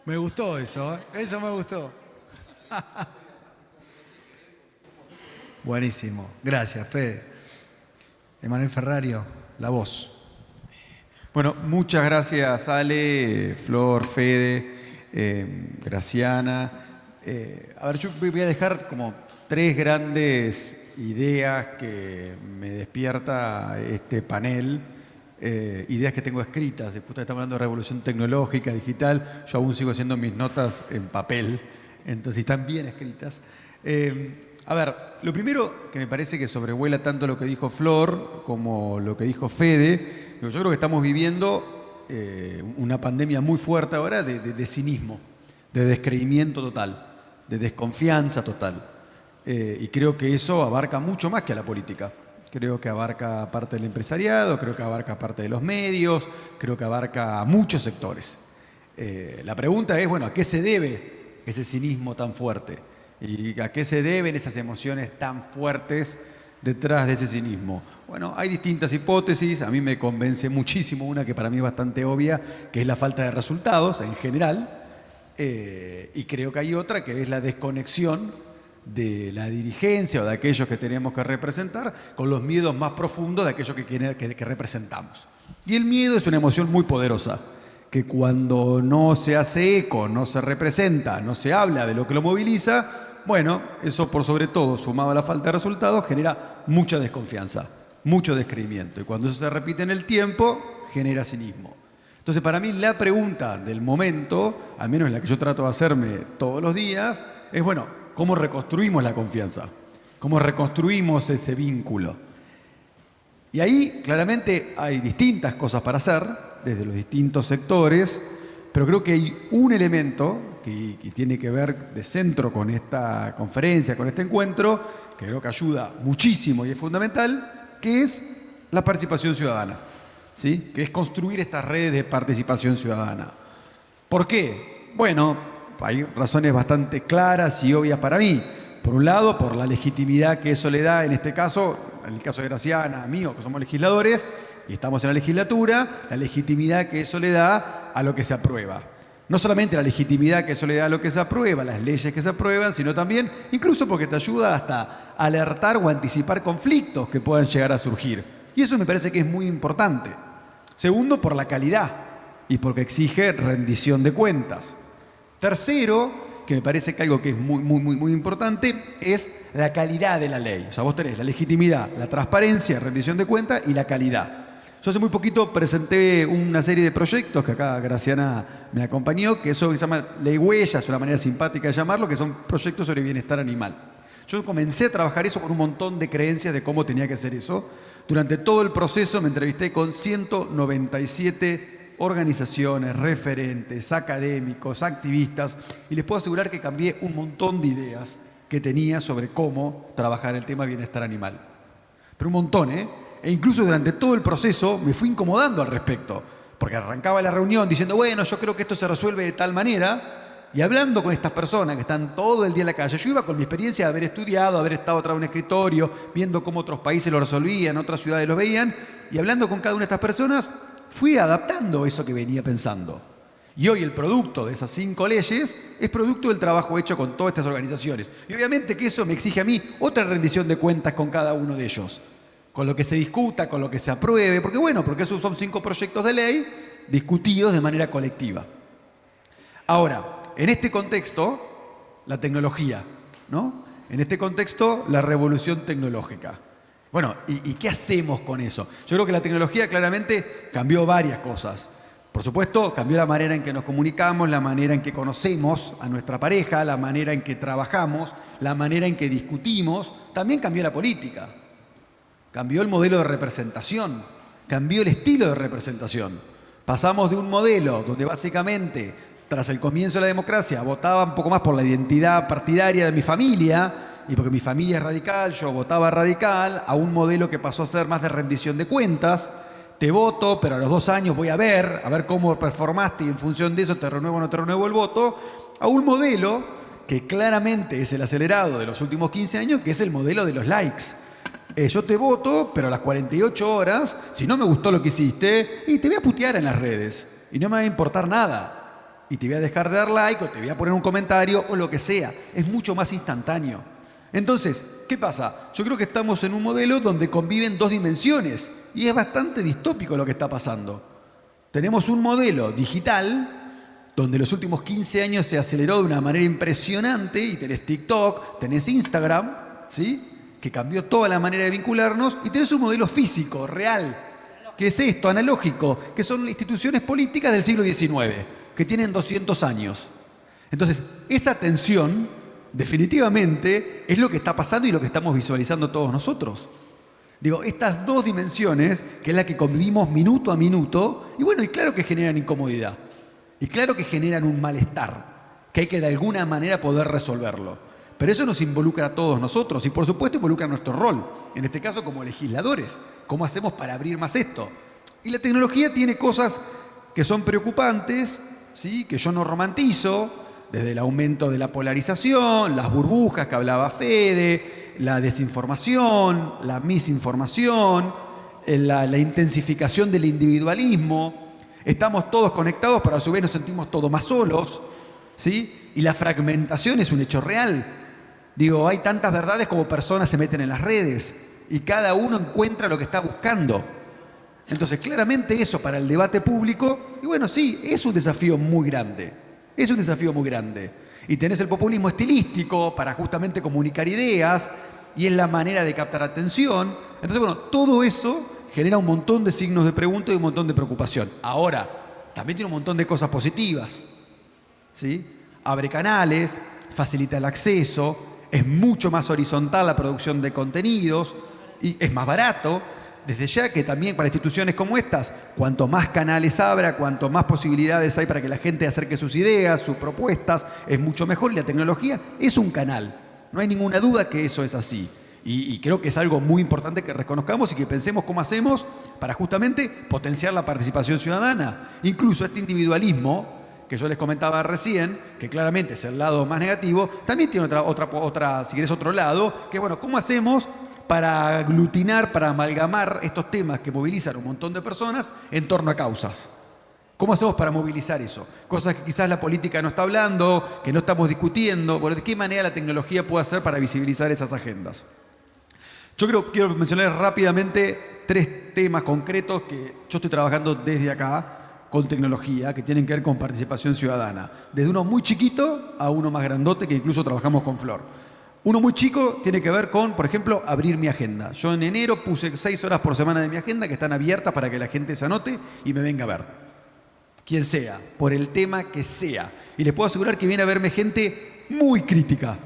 Me gustó eso, ¿eh? Eso me gustó. Buenísimo. Gracias, Fede. Emanuel Ferrario, la voz. Bueno, muchas gracias, Ale, Flor, Fede, Graciana. A ver, yo voy a dejar como 3 grandes ideas que me despierta este panel. Ideas que tengo escritas, después estamos hablando de revolución tecnológica, digital, yo aún sigo haciendo mis notas en papel, entonces están bien escritas. A ver, lo primero que me parece que sobrevuela tanto lo que dijo Flor como lo que dijo Fede, yo creo que estamos viviendo una pandemia muy fuerte ahora de cinismo, de descreimiento total, de desconfianza total, y creo que eso abarca mucho más que a la política. Creo que abarca parte del empresariado, creo que abarca parte de los medios, creo que abarca muchos sectores. La pregunta es, bueno, ¿a qué se debe ese cinismo tan fuerte? ¿Y a qué se deben esas emociones tan fuertes detrás de ese cinismo? Bueno, hay distintas hipótesis. A mí me convence muchísimo una que para mí es bastante obvia, que es la falta de resultados en general. Y creo que hay otra que es la desconexión de la dirigencia o de aquellos que tenemos que representar con los miedos más profundos de aquellos que representamos. Y el miedo es una emoción muy poderosa, que cuando no se hace eco, no se representa, no se habla de lo que lo moviliza, bueno, eso por sobre todo, sumado a la falta de resultados, genera mucha desconfianza, mucho descreimiento. Y cuando eso se repite en el tiempo, genera cinismo. Entonces, para mí la pregunta del momento, al menos la que yo trato de hacerme todos los días, es, bueno, ¿cómo reconstruimos la confianza? ¿Cómo reconstruimos ese vínculo? Y ahí claramente hay distintas cosas para hacer, desde los distintos sectores, pero creo que hay un elemento que tiene que ver de centro con esta conferencia, con este encuentro, que creo que ayuda muchísimo y es fundamental, que es la participación ciudadana, ¿sí? Que es construir estas redes de participación ciudadana. ¿Por qué? Bueno, hay razones bastante claras y obvias para mí. Por un lado, por la legitimidad que eso le da, en este caso, en el caso de Graciana, a mí, que somos legisladores y estamos en la legislatura, la legitimidad que eso le da a lo que se aprueba. No solamente la legitimidad que eso le da a lo que se aprueba, las leyes que se aprueban, sino también, incluso porque te ayuda hasta a alertar o anticipar conflictos que puedan llegar a surgir. Y eso me parece que es muy importante. Segundo, por la calidad y porque exige rendición de cuentas. Tercero, que me parece que algo que es muy importante, es la calidad de la ley. O sea, vos tenés la legitimidad, la transparencia, rendición de cuentas y la calidad. Yo hace muy poquito presenté una serie de proyectos que acá Graciana me acompañó, que eso se llama Ley Huella, es una manera simpática de llamarlo, que son proyectos sobre bienestar animal. Yo comencé a trabajar eso con un montón de creencias de cómo tenía que ser eso. Durante todo el proceso me entrevisté con 197 organizaciones, referentes, académicos, activistas, y les puedo asegurar que cambié un montón de ideas que tenía sobre cómo trabajar el tema bienestar animal. Pero un montón, ¿eh? E incluso durante todo el proceso me fui incomodando al respecto, porque arrancaba la reunión diciendo, bueno, yo creo que esto se resuelve de tal manera, y hablando con estas personas que están todo el día en la calle, yo iba con mi experiencia de haber estudiado, haber estado atrás de un escritorio, viendo cómo otros países lo resolvían, otras ciudades lo veían, y hablando con cada una de estas personas, fui adaptando eso que venía pensando. Y hoy el producto de esas 5 leyes es producto del trabajo hecho con todas estas organizaciones. Y obviamente que eso me exige a mí otra rendición de cuentas con cada uno de ellos. Con lo que se discuta, con lo que se apruebe, porque esos son 5 proyectos de ley discutidos de manera colectiva. Ahora, en este contexto, la tecnología, ¿no? En este contexto, la revolución tecnológica. Bueno, ¿y qué hacemos con eso? Yo creo que la tecnología claramente cambió varias cosas. Por supuesto, cambió la manera en que nos comunicamos, la manera en que conocemos a nuestra pareja, la manera en que trabajamos, la manera en que discutimos. También cambió la política. Cambió el modelo de representación, cambió el estilo de representación. Pasamos de un modelo donde básicamente, tras el comienzo de la democracia, votaba un poco más por la identidad partidaria de mi familia, y porque mi familia es radical, yo votaba radical, a un modelo que pasó a ser más de rendición de cuentas. Te voto, pero a los 2 años voy a ver cómo performaste y en función de eso te renuevo o no te renuevo el voto. A un modelo que claramente es el acelerado de los últimos 15 años, que es el modelo de los likes. Yo te voto, pero a las 48 horas, si no me gustó lo que hiciste, y te voy a putear en las redes. Y no me va a importar nada. Y te voy a dejar de dar like, o te voy a poner un comentario, o lo que sea. Es mucho más instantáneo. Entonces, ¿qué pasa? Yo creo que estamos en un modelo donde conviven 2 dimensiones. Y es bastante distópico lo que está pasando. Tenemos un modelo digital, donde en los últimos 15 años se aceleró de una manera impresionante, y tenés TikTok, tenés Instagram, ¿sí?, que cambió toda la manera de vincularnos, y tenés un modelo físico, real, que es esto, analógico, que son instituciones políticas del siglo XIX, que tienen 200 años. Entonces, esa tensión, definitivamente, es lo que está pasando y lo que estamos visualizando todos nosotros. Digo, estas 2 dimensiones, que es la que convivimos minuto a minuto, y claro que generan incomodidad, y claro que generan un malestar, que hay que de alguna manera poder resolverlo. Pero eso nos involucra a todos nosotros y por supuesto involucra nuestro rol, en este caso como legisladores. ¿Cómo hacemos para abrir más esto? Y la tecnología tiene cosas que son preocupantes, ¿sí?, que yo no romantizo, desde el aumento de la polarización, las burbujas que hablaba Fede, la desinformación, la misinformación, la intensificación del individualismo. Estamos todos conectados, pero a su vez nos sentimos todos más solos. ¿sí? Y la fragmentación es un hecho real. Digo, hay tantas verdades como personas se meten en las redes y cada uno encuentra lo que está buscando. Entonces, claramente eso para el debate público, y bueno, sí, es un desafío muy grande. Es un desafío muy grande. Y tenés el populismo estilístico para justamente comunicar ideas, y es la manera de captar atención. Entonces, bueno, todo eso genera un montón de signos de pregunta y un montón de preocupación. Ahora, también tiene un montón de cosas positivas, ¿sí? Abre canales, facilita el acceso, es mucho más horizontal la producción de contenidos y es más barato. Desde ya que también para instituciones como estas, cuanto más canales abra, cuanto más posibilidades hay para que la gente acerque sus ideas, sus propuestas, es mucho mejor. Y la tecnología es un canal. No hay ninguna duda que eso es así. Y creo que es algo muy importante que reconozcamos y que pensemos cómo hacemos para justamente potenciar la participación ciudadana. Incluso este individualismo que yo les comentaba recién, que claramente es el lado más negativo, también tiene otra, si querés, otro lado, que es, bueno, ¿cómo hacemos para aglutinar, para amalgamar estos temas que movilizan a un montón de personas en torno a causas? ¿Cómo hacemos para movilizar eso? Cosas que quizás la política no está hablando, que no estamos discutiendo. Bueno, ¿de qué manera la tecnología puede hacer para visibilizar esas agendas? Yo quiero mencionar rápidamente 3 temas concretos que yo estoy trabajando desde acá con tecnología, que tienen que ver con participación ciudadana. Desde uno muy chiquito a uno más grandote, que incluso trabajamos con Flor. Uno muy chico tiene que ver con, por ejemplo, abrir mi agenda. Yo en enero puse 6 horas por semana de mi agenda que están abiertas para que la gente se anote y me venga a ver. Quien sea, por el tema que sea. Y les puedo asegurar que viene a verme gente muy crítica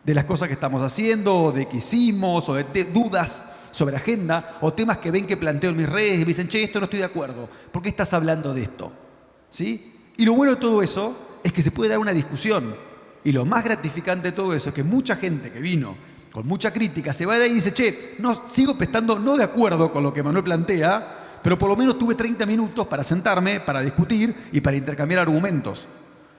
de las cosas que estamos haciendo, o de que hicimos, o de dudas sobre agenda, o temas que ven que planteo en mis redes y me dicen, che, esto no estoy de acuerdo. ¿Por qué estás hablando de esto? ¿Sí? Y lo bueno de todo eso es que se puede dar una discusión. Y lo más gratificante de todo eso es que mucha gente que vino con mucha crítica se va de ahí y dice, che, no, sigo estando no de acuerdo con lo que Manuel plantea, pero por lo menos tuve 30 minutos para sentarme, para discutir y para intercambiar argumentos.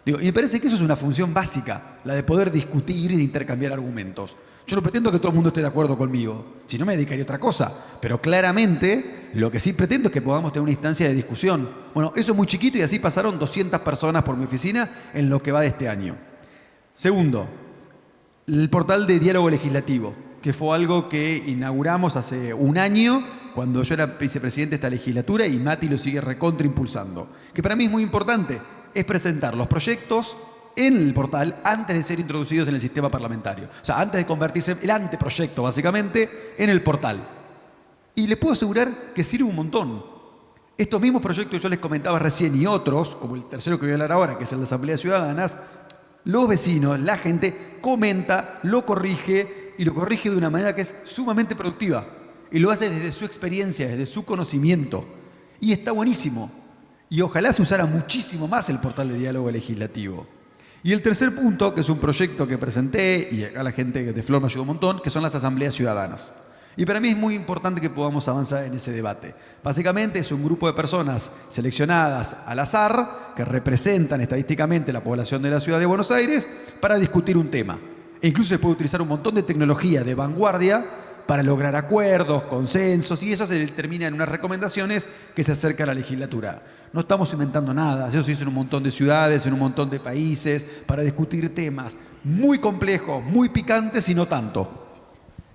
Digo, y me parece que eso es una función básica, la de poder discutir y de intercambiar argumentos. Yo no pretendo que todo el mundo esté de acuerdo conmigo, si no me dedicaría a otra cosa, pero claramente lo que sí pretendo es que podamos tener una instancia de discusión. Bueno, eso es muy chiquito y así pasaron 200 personas por mi oficina en lo que va de este año. Segundo, el portal de diálogo legislativo, que fue algo que inauguramos hace un año cuando yo era vicepresidente de esta legislatura y Mati lo sigue recontra impulsando. Que para mí es muy importante, es presentar los proyectos en el portal antes de ser introducidos en el sistema parlamentario. O sea, antes de convertirse el anteproyecto, básicamente, en el portal. Y les puedo asegurar que sirve un montón. Estos mismos proyectos que yo les comentaba recién y otros, como el tercero que voy a hablar ahora, que es el de Asambleas Ciudadanas, los vecinos, la gente, comenta, lo corrige y lo corrige de una manera que es sumamente productiva. Y lo hace desde su experiencia, desde su conocimiento. Y está buenísimo. Y ojalá se usara muchísimo más el portal de diálogo legislativo. Y el tercer punto, que es un proyecto que presenté, y acá la gente de Flor me ayudó un montón, que son las asambleas ciudadanas. Y para mí es muy importante que podamos avanzar en ese debate. Básicamente es un grupo de personas seleccionadas al azar, que representan estadísticamente la población de la ciudad de Buenos Aires, para discutir un tema. E incluso se puede utilizar un montón de tecnología de vanguardia para lograr acuerdos, consensos, y eso se termina en unas recomendaciones que se acercan a la legislatura. No estamos inventando nada, eso se hizo en un montón de ciudades, en un montón de países, para discutir temas muy complejos, muy picantes y no tanto.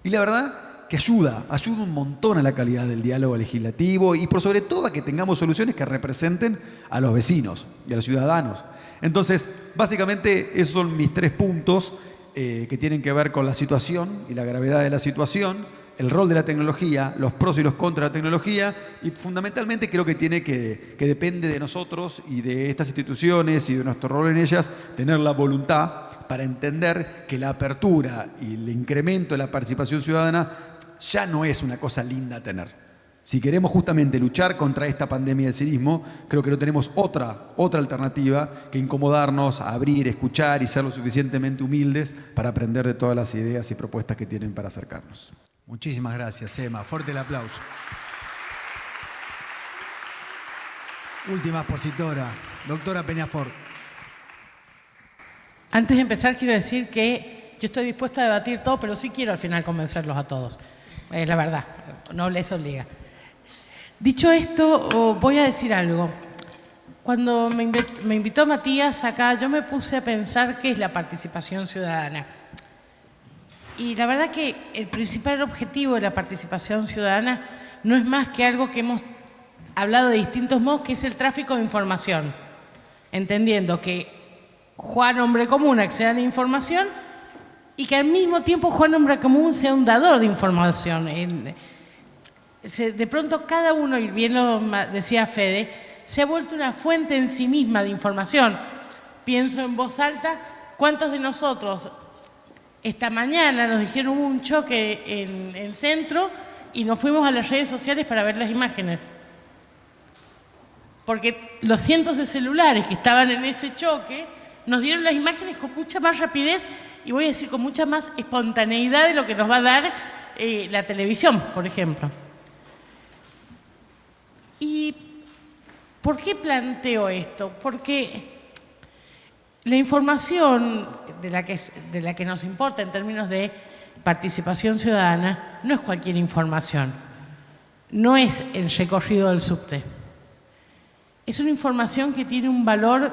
Y la verdad que ayuda un montón a la calidad del diálogo legislativo y por sobre todo a que tengamos soluciones que representen a los vecinos y a los ciudadanos. Entonces, básicamente esos son mis 3 puntos que tienen que ver con la situación y la gravedad de la situación, el rol de la tecnología, los pros y los contras de la tecnología y fundamentalmente creo que depende de nosotros y de estas instituciones y de nuestro rol en ellas tener la voluntad para entender que la apertura y el incremento de la participación ciudadana ya no es una cosa linda a tener. Si queremos justamente luchar contra esta pandemia del cinismo, creo que no tenemos otra alternativa que incomodarnos, abrir, escuchar y ser lo suficientemente humildes para aprender de todas las ideas y propuestas que tienen para acercarnos. Muchísimas gracias, Emma. Fuerte el aplauso. Última expositora, doctora Peñafort. Antes de empezar, quiero decir que yo estoy dispuesta a debatir todo, pero sí quiero al final convencerlos a todos. Es la verdad, no les obliga. Dicho esto, voy a decir algo. Cuando me invitó Matías acá, yo me puse a pensar qué es la participación ciudadana. Y la verdad que el principal objetivo de la participación ciudadana no es más que algo que hemos hablado de distintos modos, que es el tráfico de información. Entendiendo que Juan, hombre común, acceda a la información y que al mismo tiempo Juan, hombre común, sea un dador de información. De pronto cada uno, y bien lo decía Fede, se ha vuelto una fuente en sí misma de información. Pienso en voz alta, ¿cuántos de nosotros esta mañana nos dijeron hubo un choque en el centro y nos fuimos a las redes sociales para ver las imágenes? Porque los cientos de celulares que estaban en ese choque nos dieron las imágenes con mucha más rapidez y voy a decir con mucha más espontaneidad de lo que nos va a dar la televisión, por ejemplo. ¿Y por qué planteo esto? Porque la información de la que nos importa en términos de participación ciudadana no es cualquier información, no es el recorrido del subte. Es una información que tiene un valor,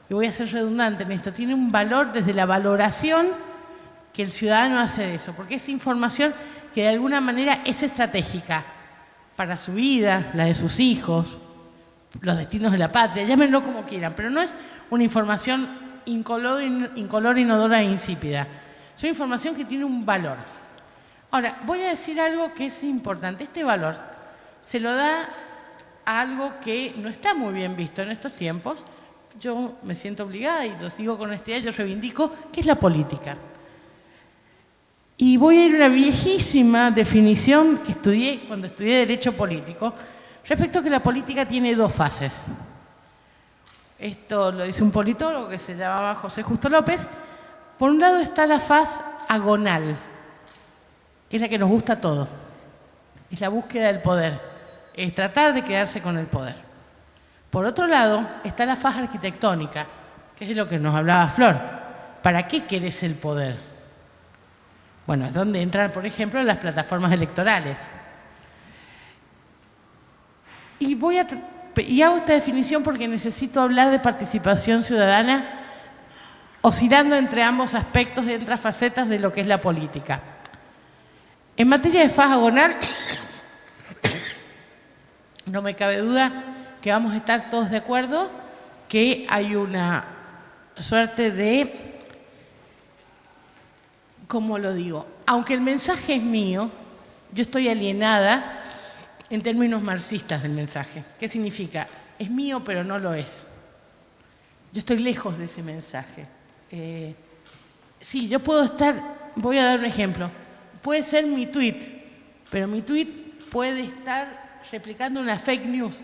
y voy a ser redundante en esto, tiene un valor desde la valoración que el ciudadano hace de eso, porque es información que de alguna manera es estratégica para su vida, la de sus hijos, los destinos de la patria, llámenlo como quieran, pero no es una información incolor, inodora e insípida. Es una información que tiene un valor. Ahora, voy a decir algo que es importante. Este valor se lo da a algo que no está muy bien visto en estos tiempos. Yo me siento obligada y lo digo con honestidad, yo reivindico, que es la política. Y voy a ir a una viejísima definición que estudié cuando estudié Derecho Político, respecto a que la política tiene dos fases. Esto lo dice un politólogo que se llamaba José Justo López. Por un lado está la faz agonal, que es la que nos gusta a todos. Es la búsqueda del poder, es tratar de quedarse con el poder. Por otro lado está la faz arquitectónica, que es de lo que nos hablaba Flor. ¿Para qué querés el poder? Bueno, es donde entran, por ejemplo, las plataformas electorales. Y hago esta definición porque necesito hablar de participación ciudadana oscilando entre ambos aspectos, entre las facetas de lo que es la política. En materia de faz agonal, no me cabe duda que vamos a estar todos de acuerdo que hay una suerte de, ¿cómo lo digo? Aunque el mensaje es mío, yo estoy alienada en términos marxistas del mensaje. ¿Qué significa? Es mío, pero no lo es. Yo estoy lejos de ese mensaje. Sí, yo puedo estar, voy a dar un ejemplo, puede ser mi tweet, pero mi tweet puede estar replicando una fake news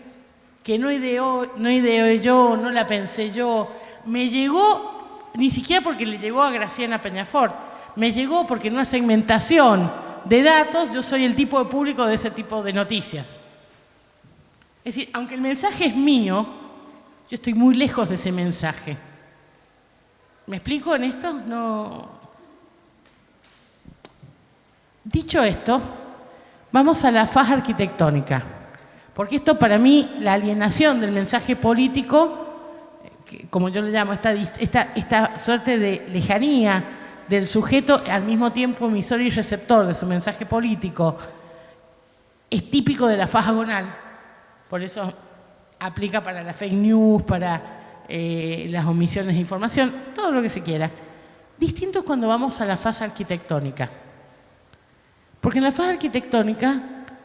que no ideé yo, no la pensé yo, me llegó, ni siquiera porque le llegó a Graciana Peñafort, me llegó porque en una segmentación de datos yo soy el tipo de público de ese tipo de noticias. Es decir, aunque el mensaje es mío, yo estoy muy lejos de ese mensaje. ¿Me explico en esto? No. Dicho esto, vamos a la faz arquitectónica, porque esto para mí, la alienación del mensaje político, como yo le llamo, esta suerte de lejanía del sujeto al mismo tiempo emisor y receptor de su mensaje político, es típico de la faz agonal, por eso aplica para la fake news, para las omisiones de información, todo lo que se quiera. Distinto es cuando vamos a la faz arquitectónica. Porque en la faz arquitectónica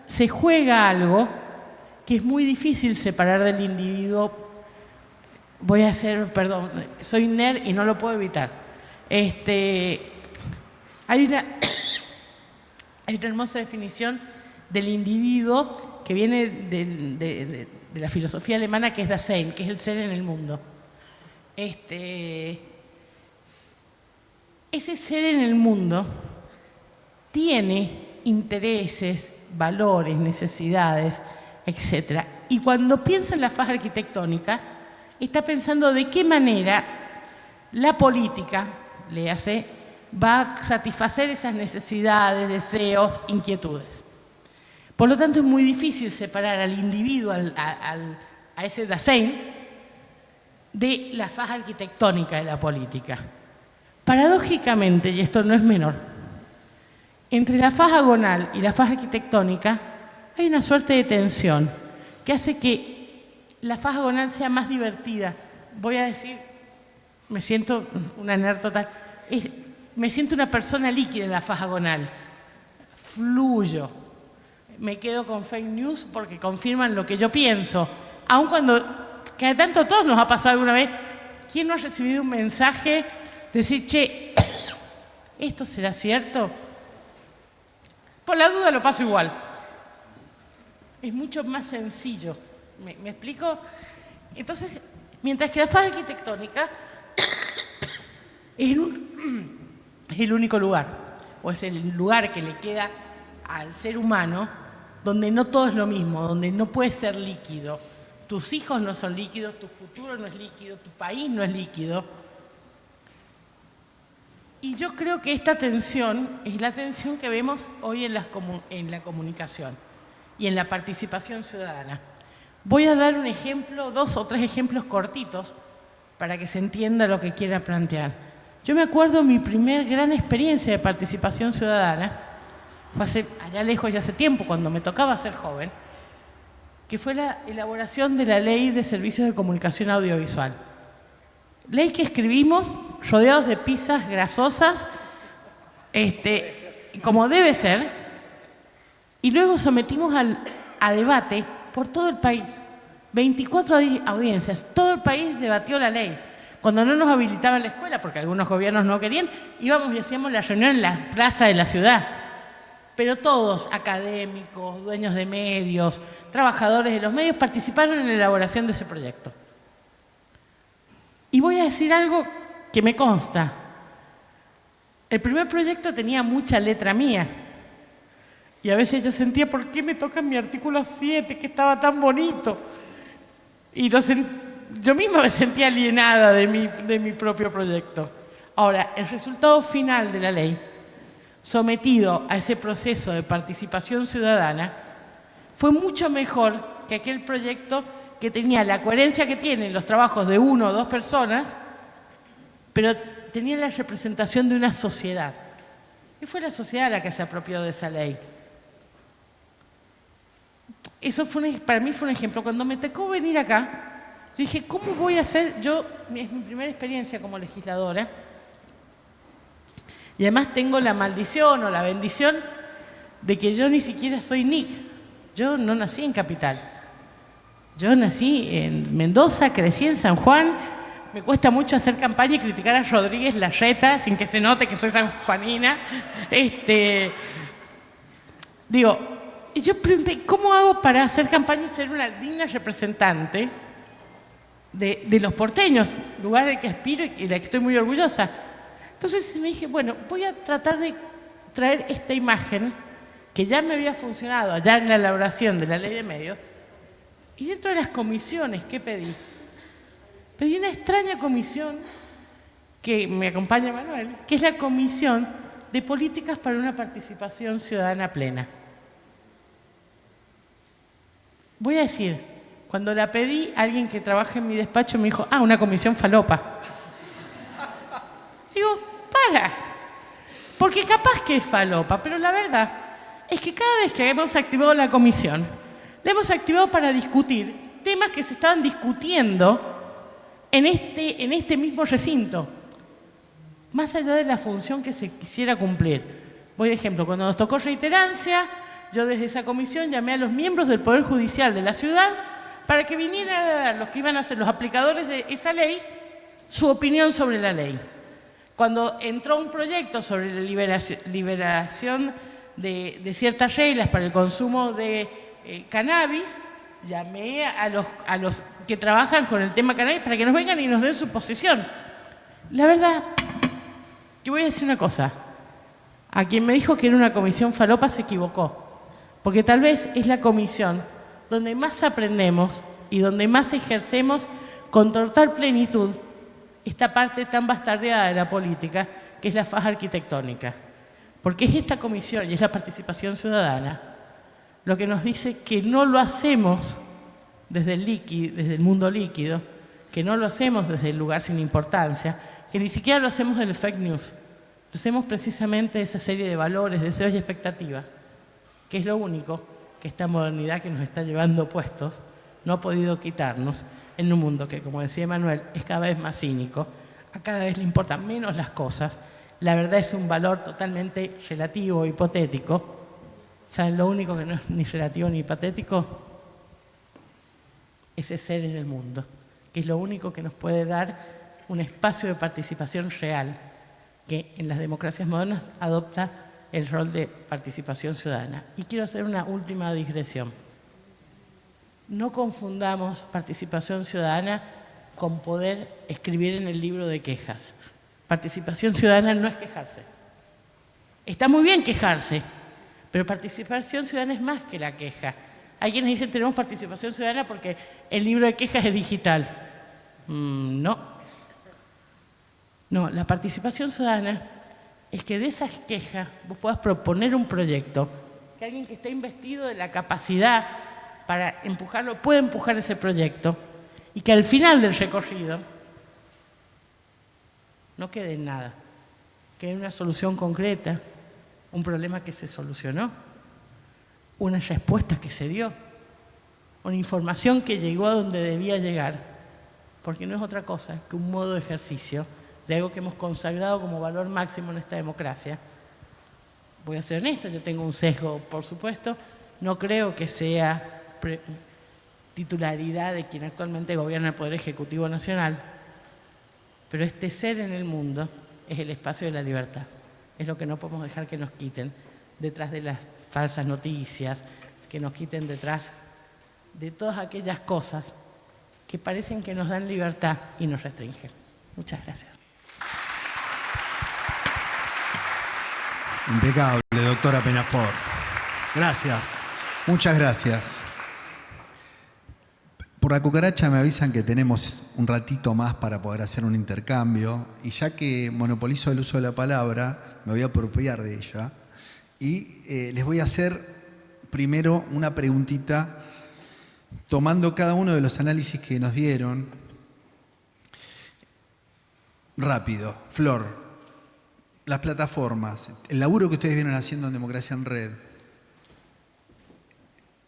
se juega algo que es muy difícil separar del individuo. Soy nerd y no lo puedo evitar. Hay una hermosa definición del individuo que viene de la filosofía alemana, que es Dasein, que es el ser en el mundo. Ese ser en el mundo tiene intereses, valores, necesidades, etc. Y cuando piensa en la faz arquitectónica, está pensando de qué manera la política, va a satisfacer esas necesidades, deseos, inquietudes. Por lo tanto, es muy difícil separar al individuo, a ese Dasein, de la faja arquitectónica de la política. Paradójicamente, y esto no es menor, entre la faja agonal y la faja arquitectónica hay una suerte de tensión que hace que la faja agonal sea más divertida. Voy a decir, me siento una nerd total, me siento una persona líquida en la faja agonal, fluyo, me quedo con fake news porque confirman lo que yo pienso, aun cuando cada tanto a todos nos ha pasado alguna vez. ¿Quién no ha recibido un mensaje de decir, che, ¿esto será cierto? Por la duda lo paso igual. Es mucho más sencillo. ¿Me explico? Entonces, mientras que la faja arquitectónica es el único lugar, o es el lugar que le queda al ser humano, donde no todo es lo mismo, donde no puede ser líquido. Tus hijos no son líquidos, tu futuro no es líquido, tu país no es líquido. Y yo creo que esta tensión es la tensión que vemos hoy en la comunicación y en la participación ciudadana. Voy a dar un ejemplo, 2 o 3 ejemplos cortitos para que se entienda lo que quiera plantear. Yo me acuerdo mi primer gran experiencia de participación ciudadana, fue allá lejos y hace tiempo, cuando me tocaba ser joven, que fue la elaboración de la Ley de Servicios de Comunicación Audiovisual. Ley que escribimos rodeados de pizzas grasosas, como debe ser, y luego sometimos a debate por todo el país. 24 audiencias, todo el país debatió la ley. Cuando no nos habilitaban la escuela, porque algunos gobiernos no querían, íbamos y hacíamos la reunión en la plaza de la ciudad. Pero todos, académicos, dueños de medios, trabajadores de los medios, participaron en la elaboración de ese proyecto. Y voy a decir algo que me consta. El primer proyecto tenía mucha letra mía. Y a veces yo sentía, ¿por qué me toca mi artículo 7, que estaba tan bonito? Y yo misma me sentía alienada de mi propio proyecto. Ahora, el resultado final de la ley, sometido a ese proceso de participación ciudadana, fue mucho mejor que aquel proyecto que tenía la coherencia que tienen los trabajos de 1 o 2 personas, pero tenía la representación de una sociedad. Y fue la sociedad la que se apropió de esa ley. Eso para mí fue un ejemplo. Cuando me tocó venir acá, yo dije, ¿cómo voy a hacer? Es mi primera experiencia como legisladora. Y además tengo la maldición o la bendición de que yo ni siquiera soy NIC. Yo no nací en Capital. Yo nací en Mendoza, crecí en San Juan. Me cuesta mucho hacer campaña y criticar a Rodríguez Larreta sin que se note que soy sanjuanina. Y yo pregunté, ¿cómo hago para hacer campaña y ser una digna representante de los porteños? Lugar del que aspiro y de la que estoy muy orgullosa. Entonces me dije, bueno, voy a tratar de traer esta imagen que ya me había funcionado allá en la elaboración de la ley de medios. Y dentro de las comisiones, ¿qué pedí? Pedí una extraña comisión que me acompaña Manuel, que es la Comisión de Políticas para una Participación Ciudadana Plena. Voy a decir, cuando la pedí, alguien que trabaja en mi despacho me dijo, una comisión falopa. Digo, porque capaz que es falopa, pero la verdad es que cada vez que hemos activado la comisión, la hemos activado para discutir temas que se estaban discutiendo en este mismo recinto, más allá de la función que se quisiera cumplir. Voy de ejemplo, cuando nos tocó reiterancia, yo desde esa comisión llamé a los miembros del Poder Judicial de la ciudad para que vinieran a dar los que iban a ser los aplicadores de esa ley su opinión sobre la ley. Cuando entró un proyecto sobre la liberación de ciertas reglas para el consumo de cannabis, llamé a los que trabajan con el tema cannabis para que nos vengan y nos den su posición. La verdad, que voy a decir una cosa. A quien me dijo que era una comisión falopa se equivocó. Porque tal vez es la comisión donde más aprendemos y donde más ejercemos con total plenitud esta parte tan bastardeada de la política, que es la faja arquitectónica. Porque es esta comisión y es la participación ciudadana lo que nos dice que no lo hacemos desde el mundo líquido, que que no lo hacemos desde el lugar sin importancia, que ni siquiera lo hacemos del fake news. Lo hacemos precisamente de esa serie de valores, deseos y expectativas, que es lo único que esta modernidad que nos está llevando puestos no ha podido quitarnos en un mundo que, como decía Manuel, es cada vez más cínico, a cada vez le importan menos las cosas, la verdad es un valor totalmente relativo, hipotético. ¿Saben? Lo único que no es ni relativo ni hipotético es ese ser en el mundo, que es lo único que nos puede dar un espacio de participación real, que en las democracias modernas adopta el rol de participación ciudadana. Y quiero hacer una última digresión. No confundamos participación ciudadana con poder escribir en el libro de quejas. Participación ciudadana no es quejarse. Está muy bien quejarse, pero participación ciudadana es más que la queja. Hay quienes dicen tenemos participación ciudadana porque el libro de quejas es digital. No. No, la participación ciudadana es que de esas quejas vos puedas proponer un proyecto, que alguien que esté investido de la capacidad para empujarlo, puede empujar ese proyecto, y que al final del recorrido no quede en nada, quede una solución concreta, un problema que se solucionó, una respuesta que se dio, una información que llegó a donde debía llegar, porque no es otra cosa que un modo de ejercicio de algo que hemos consagrado como valor máximo en esta democracia. Voy a ser honesta, yo tengo un sesgo, por supuesto, no creo que sea titularidad de quien actualmente gobierna el Poder Ejecutivo Nacional, pero este ser en el mundo es el espacio de la libertad, es lo que no podemos dejar que nos quiten detrás de las falsas noticias, que nos quiten detrás de todas aquellas cosas que parecen que nos dan libertad y nos restringen. Muchas gracias. Impecable, doctora Peñafort. Gracias, muchas gracias. Por la cucaracha me avisan que tenemos un ratito más para poder hacer un intercambio, y ya que monopolizo el uso de la palabra, me voy a apropiar de ella y les voy a hacer primero una preguntita tomando cada uno de los análisis que nos dieron. Rápido, Flor, las plataformas, el laburo que ustedes vienen haciendo en Democracia en Red,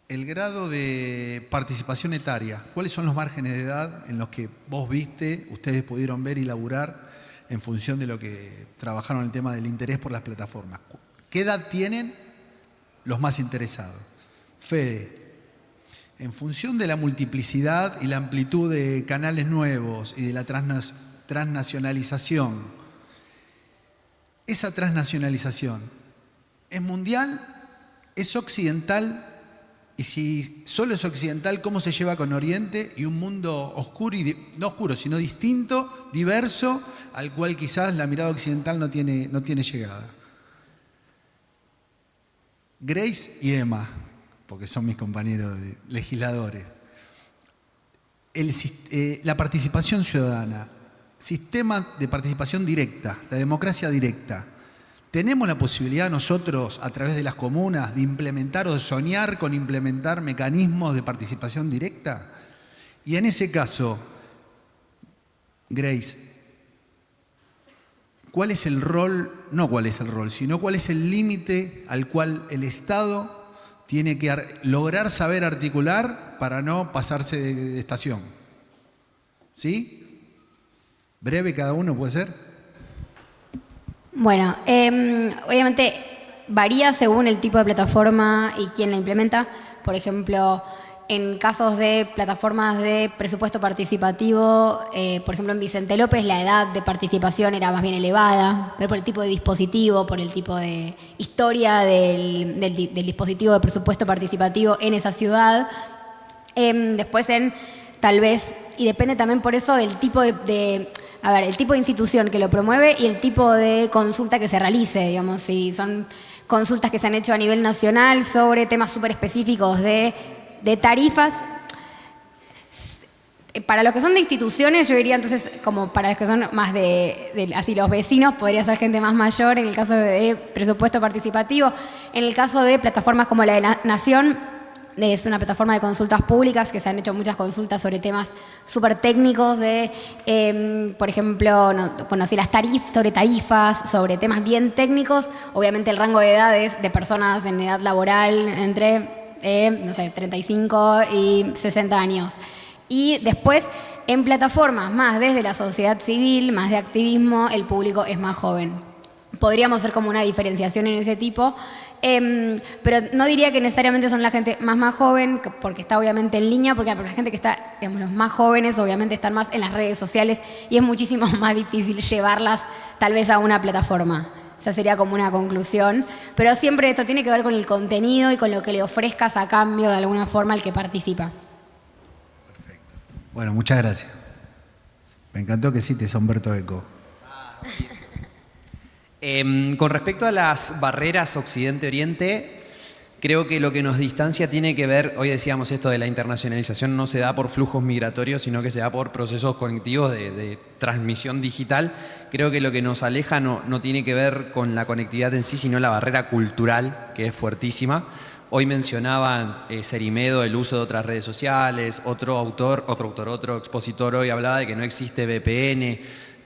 el grado de participación etaria, ¿cuáles son los márgenes de edad en los que vos viste, ustedes pudieron ver y laburar en función de lo que trabajaron el tema del interés por las plataformas? ¿Qué edad tienen los más interesados? Fede, en función de la multiplicidad y la amplitud de canales nuevos y de la transnacionalización, ¿esa transnacionalización es mundial? ¿Es occidental? Y si solo es occidental, ¿cómo se lleva con Oriente y un mundo oscuro, no oscuro, sino distinto, diverso, al cual quizás la mirada occidental no tiene llegada? Grace y Emma, porque son mis compañeros legisladores. La participación ciudadana, sistema de participación directa, la democracia directa. ¿Tenemos la posibilidad nosotros, a través de las comunas, de implementar o de soñar con implementar mecanismos de participación directa? Y en ese caso, Grace, ¿cuál es el rol? No cuál es el rol, sino cuál es el límite al cual el Estado tiene que lograr saber articular para no pasarse de estación. ¿Sí? Breve cada uno, ¿puede ser? Bueno, obviamente varía según el tipo de plataforma y quién la implementa. Por ejemplo, en casos de plataformas de presupuesto participativo, por ejemplo en Vicente López la edad de participación era más bien elevada, pero por el tipo de dispositivo, por el tipo de historia del dispositivo de presupuesto participativo en esa ciudad. Después tal vez, y depende también por eso del tipo el tipo de institución que lo promueve y el tipo de consulta que se realice, digamos, si son consultas que se han hecho a nivel nacional sobre temas súper específicos de tarifas. Para los que son de instituciones, yo diría entonces, como para los que son más así los vecinos, podría ser gente más mayor en el caso de presupuesto participativo. En el caso de plataformas como la de la Nación, Es una plataforma de consultas públicas que se han hecho muchas consultas sobre temas súper técnicos de, por ejemplo, sobre tarifas, sobre temas bien técnicos. Obviamente el rango de edades de personas en edad laboral entre, 35 y 60 años. Y después, en plataformas más desde la sociedad civil, más de activismo, el público es más joven. Podríamos hacer como una diferenciación en ese tipo. Pero no diría que necesariamente son la gente más joven, porque está obviamente en línea, porque la gente que está, digamos, los más jóvenes obviamente están más en las redes sociales y es muchísimo más difícil llevarlas tal vez a una plataforma. Esa sería como una conclusión. Pero siempre esto tiene que ver con el contenido y con lo que le ofrezcas a cambio de alguna forma al que participa. Perfecto. Bueno, muchas gracias. Me encantó que cites a Humberto Eco. Con respecto a las barreras Occidente-Oriente, creo que lo que nos distancia tiene que ver, hoy decíamos esto de la internacionalización no se da por flujos migratorios, sino que se da por procesos cognitivos de transmisión digital. Creo que lo que nos aleja no tiene que ver con la conectividad en sí, sino la barrera cultural, que es fuertísima. Hoy mencionaban Cerimedo el uso de otras redes sociales, otro expositor hoy hablaba de que no existe VPN,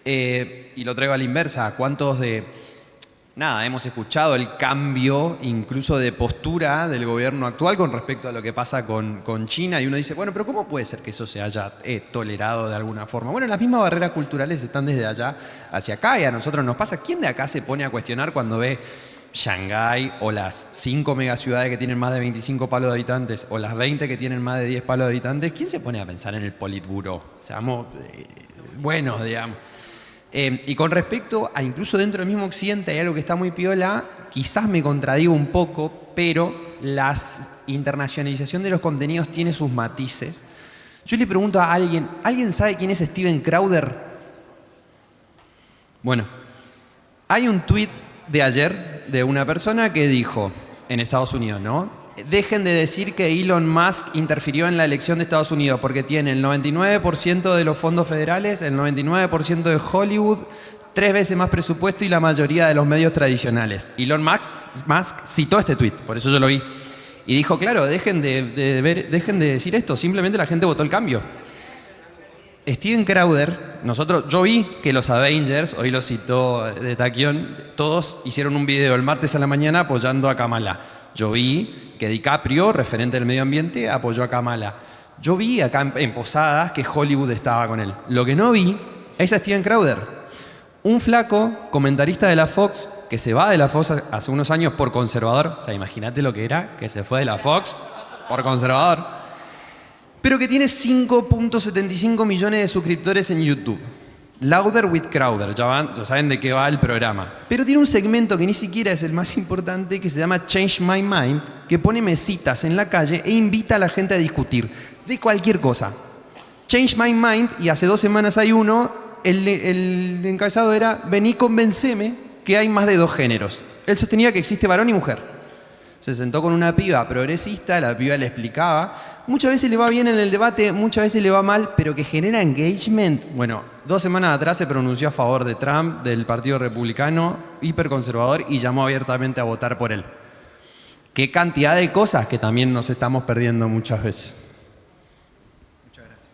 y lo traigo a la inversa. ¿Cuántos hemos escuchado el cambio incluso de postura del gobierno actual con respecto a lo que pasa con China? Y uno dice, bueno, pero ¿cómo puede ser que eso se haya tolerado de alguna forma? Bueno, las mismas barreras culturales están desde allá hacia acá y a nosotros nos pasa. ¿Quién de acá se pone a cuestionar cuando ve Shanghái o las 5 megaciudades que tienen más de 25 palos de habitantes o las 20 que tienen más de 10 palos de habitantes? ¿Quién se pone a pensar en el Politburo? Seamos buenos, digamos. Y con respecto a incluso dentro del mismo Occidente hay algo que está muy piola, quizás me contradigo un poco, pero la internacionalización de los contenidos tiene sus matices. Yo le pregunto a ¿alguien sabe quién es Steven Crowder? Bueno, hay un tuit de ayer de una persona que dijo, en Estados Unidos, ¿no? Dejen de decir que Elon Musk interfirió en la elección de Estados Unidos porque tiene el 99% de los fondos federales, el 99% de Hollywood, 3 veces más presupuesto y la mayoría de los medios tradicionales. Elon Musk citó este tuit, por eso yo lo vi. Y dijo, claro, dejen de decir esto, simplemente la gente votó el cambio. Steven Crowder, yo vi que los Avengers, hoy lo citó de Taquión, todos hicieron un video el martes a la mañana apoyando a Kamala. Yo vi que DiCaprio, referente del medio ambiente, apoyó a Kamala. Yo vi acá en Posadas que Hollywood estaba con él. Lo que no vi es a Steven Crowder, un flaco comentarista de la Fox que se va de la Fox hace unos años por conservador. O sea, imagínate lo que era, que se fue de la Fox por conservador. Pero que tiene 5.75 millones de suscriptores en YouTube. Louder with Crowder, ya saben de qué va el programa. Pero tiene un segmento que ni siquiera es el más importante, que se llama Change My Mind, que pone mesitas en la calle e invita a la gente a discutir de cualquier cosa. Change My Mind, y hace 2 semanas hay uno, el encabezado era, vení, convenceme que hay más de 2 géneros. Él sostenía que existe varón y mujer. Se sentó con una piba progresista, la piba le explicaba. Muchas veces le va bien en el debate, muchas veces le va mal, pero que genera engagement. Bueno, 2 semanas atrás se pronunció a favor de Trump, del Partido Republicano, hiperconservador, y llamó abiertamente a votar por él. Qué cantidad de cosas que también nos estamos perdiendo muchas veces. Muchas gracias.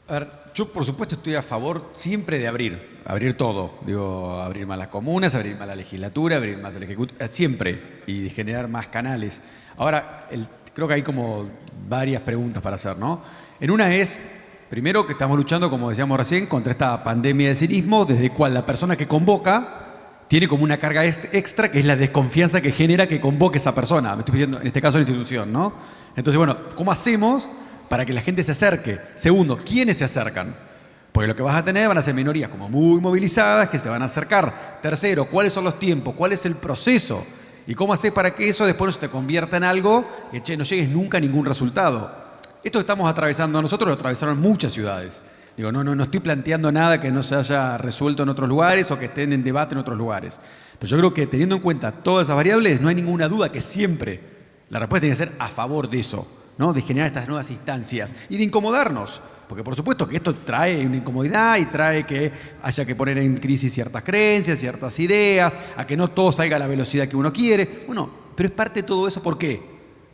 A ver, yo por supuesto estoy a favor siempre de abrir todo. Digo, abrir más las comunas, abrir más la legislatura, abrir más el ejecutivo, siempre, y generar más canales. Ahora, creo que hay como varias preguntas para hacer, ¿no? En una es, primero, que estamos luchando, como decíamos recién, contra esta pandemia de cinismo, desde cual la persona que convoca tiene como una carga extra, que es la desconfianza que genera que convoque esa persona. Me estoy pidiendo, en este caso, la institución, ¿no? Entonces, bueno, ¿cómo hacemos para que la gente se acerque? Segundo, ¿quiénes se acercan? Porque lo que vas a tener van a ser minorías como muy movilizadas que se te van a acercar. Tercero, ¿cuáles son los tiempos? ¿Cuál es el proceso? ¿Y cómo haces para que eso después no se te convierta en algo que no llegues nunca a ningún resultado? Esto que estamos atravesando nosotros lo atravesaron muchas ciudades. Digo, no estoy planteando nada que no se haya resuelto en otros lugares o que estén en debate en otros lugares. Pero yo creo que teniendo en cuenta todas esas variables, no hay ninguna duda que siempre la respuesta tiene que ser a favor de eso, ¿no? De generar estas nuevas instancias y de incomodarnos. Porque por supuesto que esto trae una incomodidad y trae que haya que poner en crisis ciertas creencias, ciertas ideas, a que no todo salga a la velocidad que uno quiere. Bueno, pero es parte de todo eso. ¿Por qué?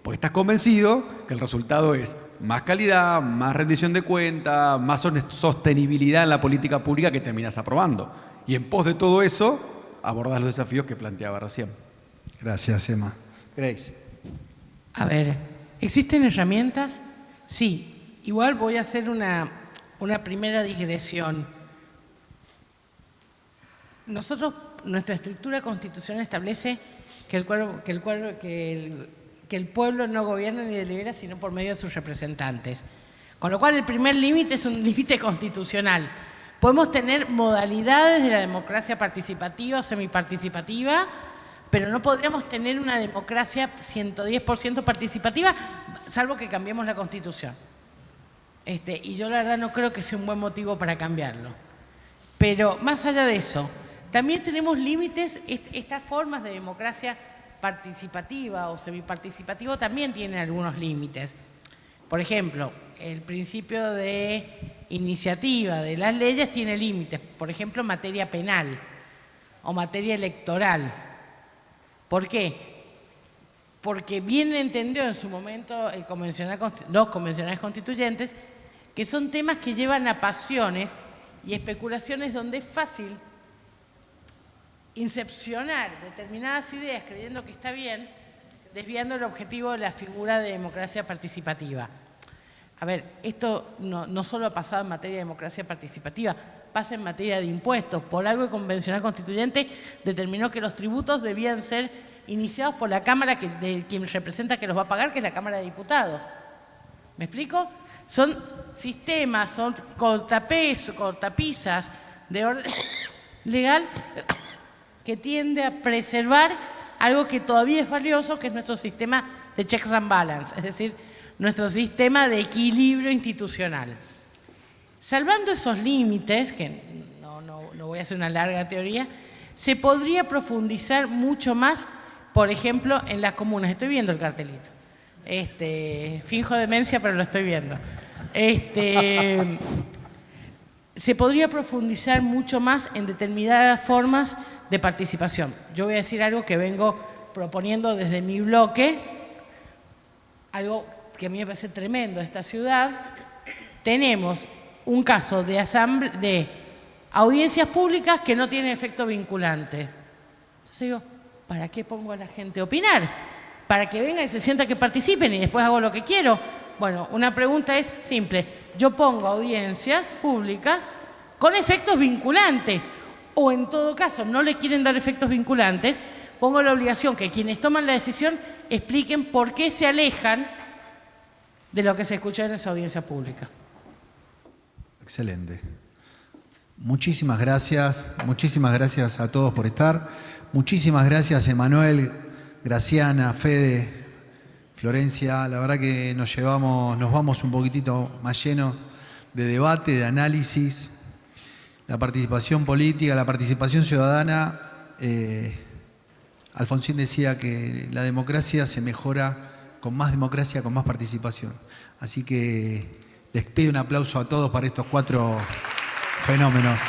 Porque estás convencido que el resultado es más calidad, más rendición de cuentas, más sostenibilidad en la política pública que terminas aprobando. Y en pos de todo eso, abordás los desafíos que planteaba recién. Gracias, Emma. Grace. A ver, ¿existen herramientas? Sí. Igual voy a hacer una primera digresión. Nuestra estructura constitucional establece que el pueblo no gobierna ni delibera sino por medio de sus representantes. Con lo cual el primer límite es un límite constitucional. Podemos tener modalidades de la democracia participativa o semiparticipativa, pero no podríamos tener una democracia 110% participativa, salvo que cambiemos la Constitución. Y yo la verdad no creo que sea un buen motivo para cambiarlo. Pero más allá de eso, también tenemos límites. Estas formas de democracia participativa o semiparticipativa también tienen algunos límites. Por ejemplo, el principio de iniciativa de las leyes tiene límites, por ejemplo, en materia penal o materia electoral. ¿Por qué? Porque bien entendió en su momento los convencionales constituyentes que son temas que llevan a pasiones y especulaciones donde es fácil incepcionar determinadas ideas creyendo que está bien, desviando el objetivo de la figura de democracia participativa. A ver, esto no solo ha pasado en materia de democracia participativa, pasa en materia de impuestos. Por algo el convencional constituyente determinó que los tributos debían ser iniciados por la Cámara de quien representa que los va a pagar, que es la Cámara de Diputados. ¿Me explico? Son sistemas, son cortapisas de orden legal que tiende a preservar algo que todavía es valioso, que es nuestro sistema de checks and balance, es decir, nuestro sistema de equilibrio institucional. Salvando esos límites, que no voy a hacer una larga teoría, se podría profundizar mucho más, por ejemplo, en las comunas. Estoy viendo el cartelito. Finjo demencia, pero lo estoy viendo. Se podría profundizar mucho más en determinadas formas de participación. Yo voy a decir algo que vengo proponiendo desde mi bloque, algo que a mí me parece tremendo de esta ciudad. Tenemos un caso de audiencias públicas que no tienen efectos vinculantes. Entonces digo, ¿para qué pongo a la gente a opinar? Para que vengan y se sientan que participen y después hago lo que quiero. Bueno, una pregunta es simple. Yo pongo audiencias públicas con efectos vinculantes. O en todo caso, no le quieren dar efectos vinculantes, pongo la obligación que quienes toman la decisión expliquen por qué se alejan de lo que se escuchó en esa audiencia pública. Excelente. Muchísimas gracias a todos por estar. Muchísimas gracias, Emanuel, Graciana, Fede, Florencia. La verdad que nos vamos un poquitito más llenos de debate, de análisis. La participación política, la participación ciudadana. Alfonsín decía que la democracia se mejora con más democracia, con más participación. Así que les pido un aplauso a todos para estos 4 fenómenos.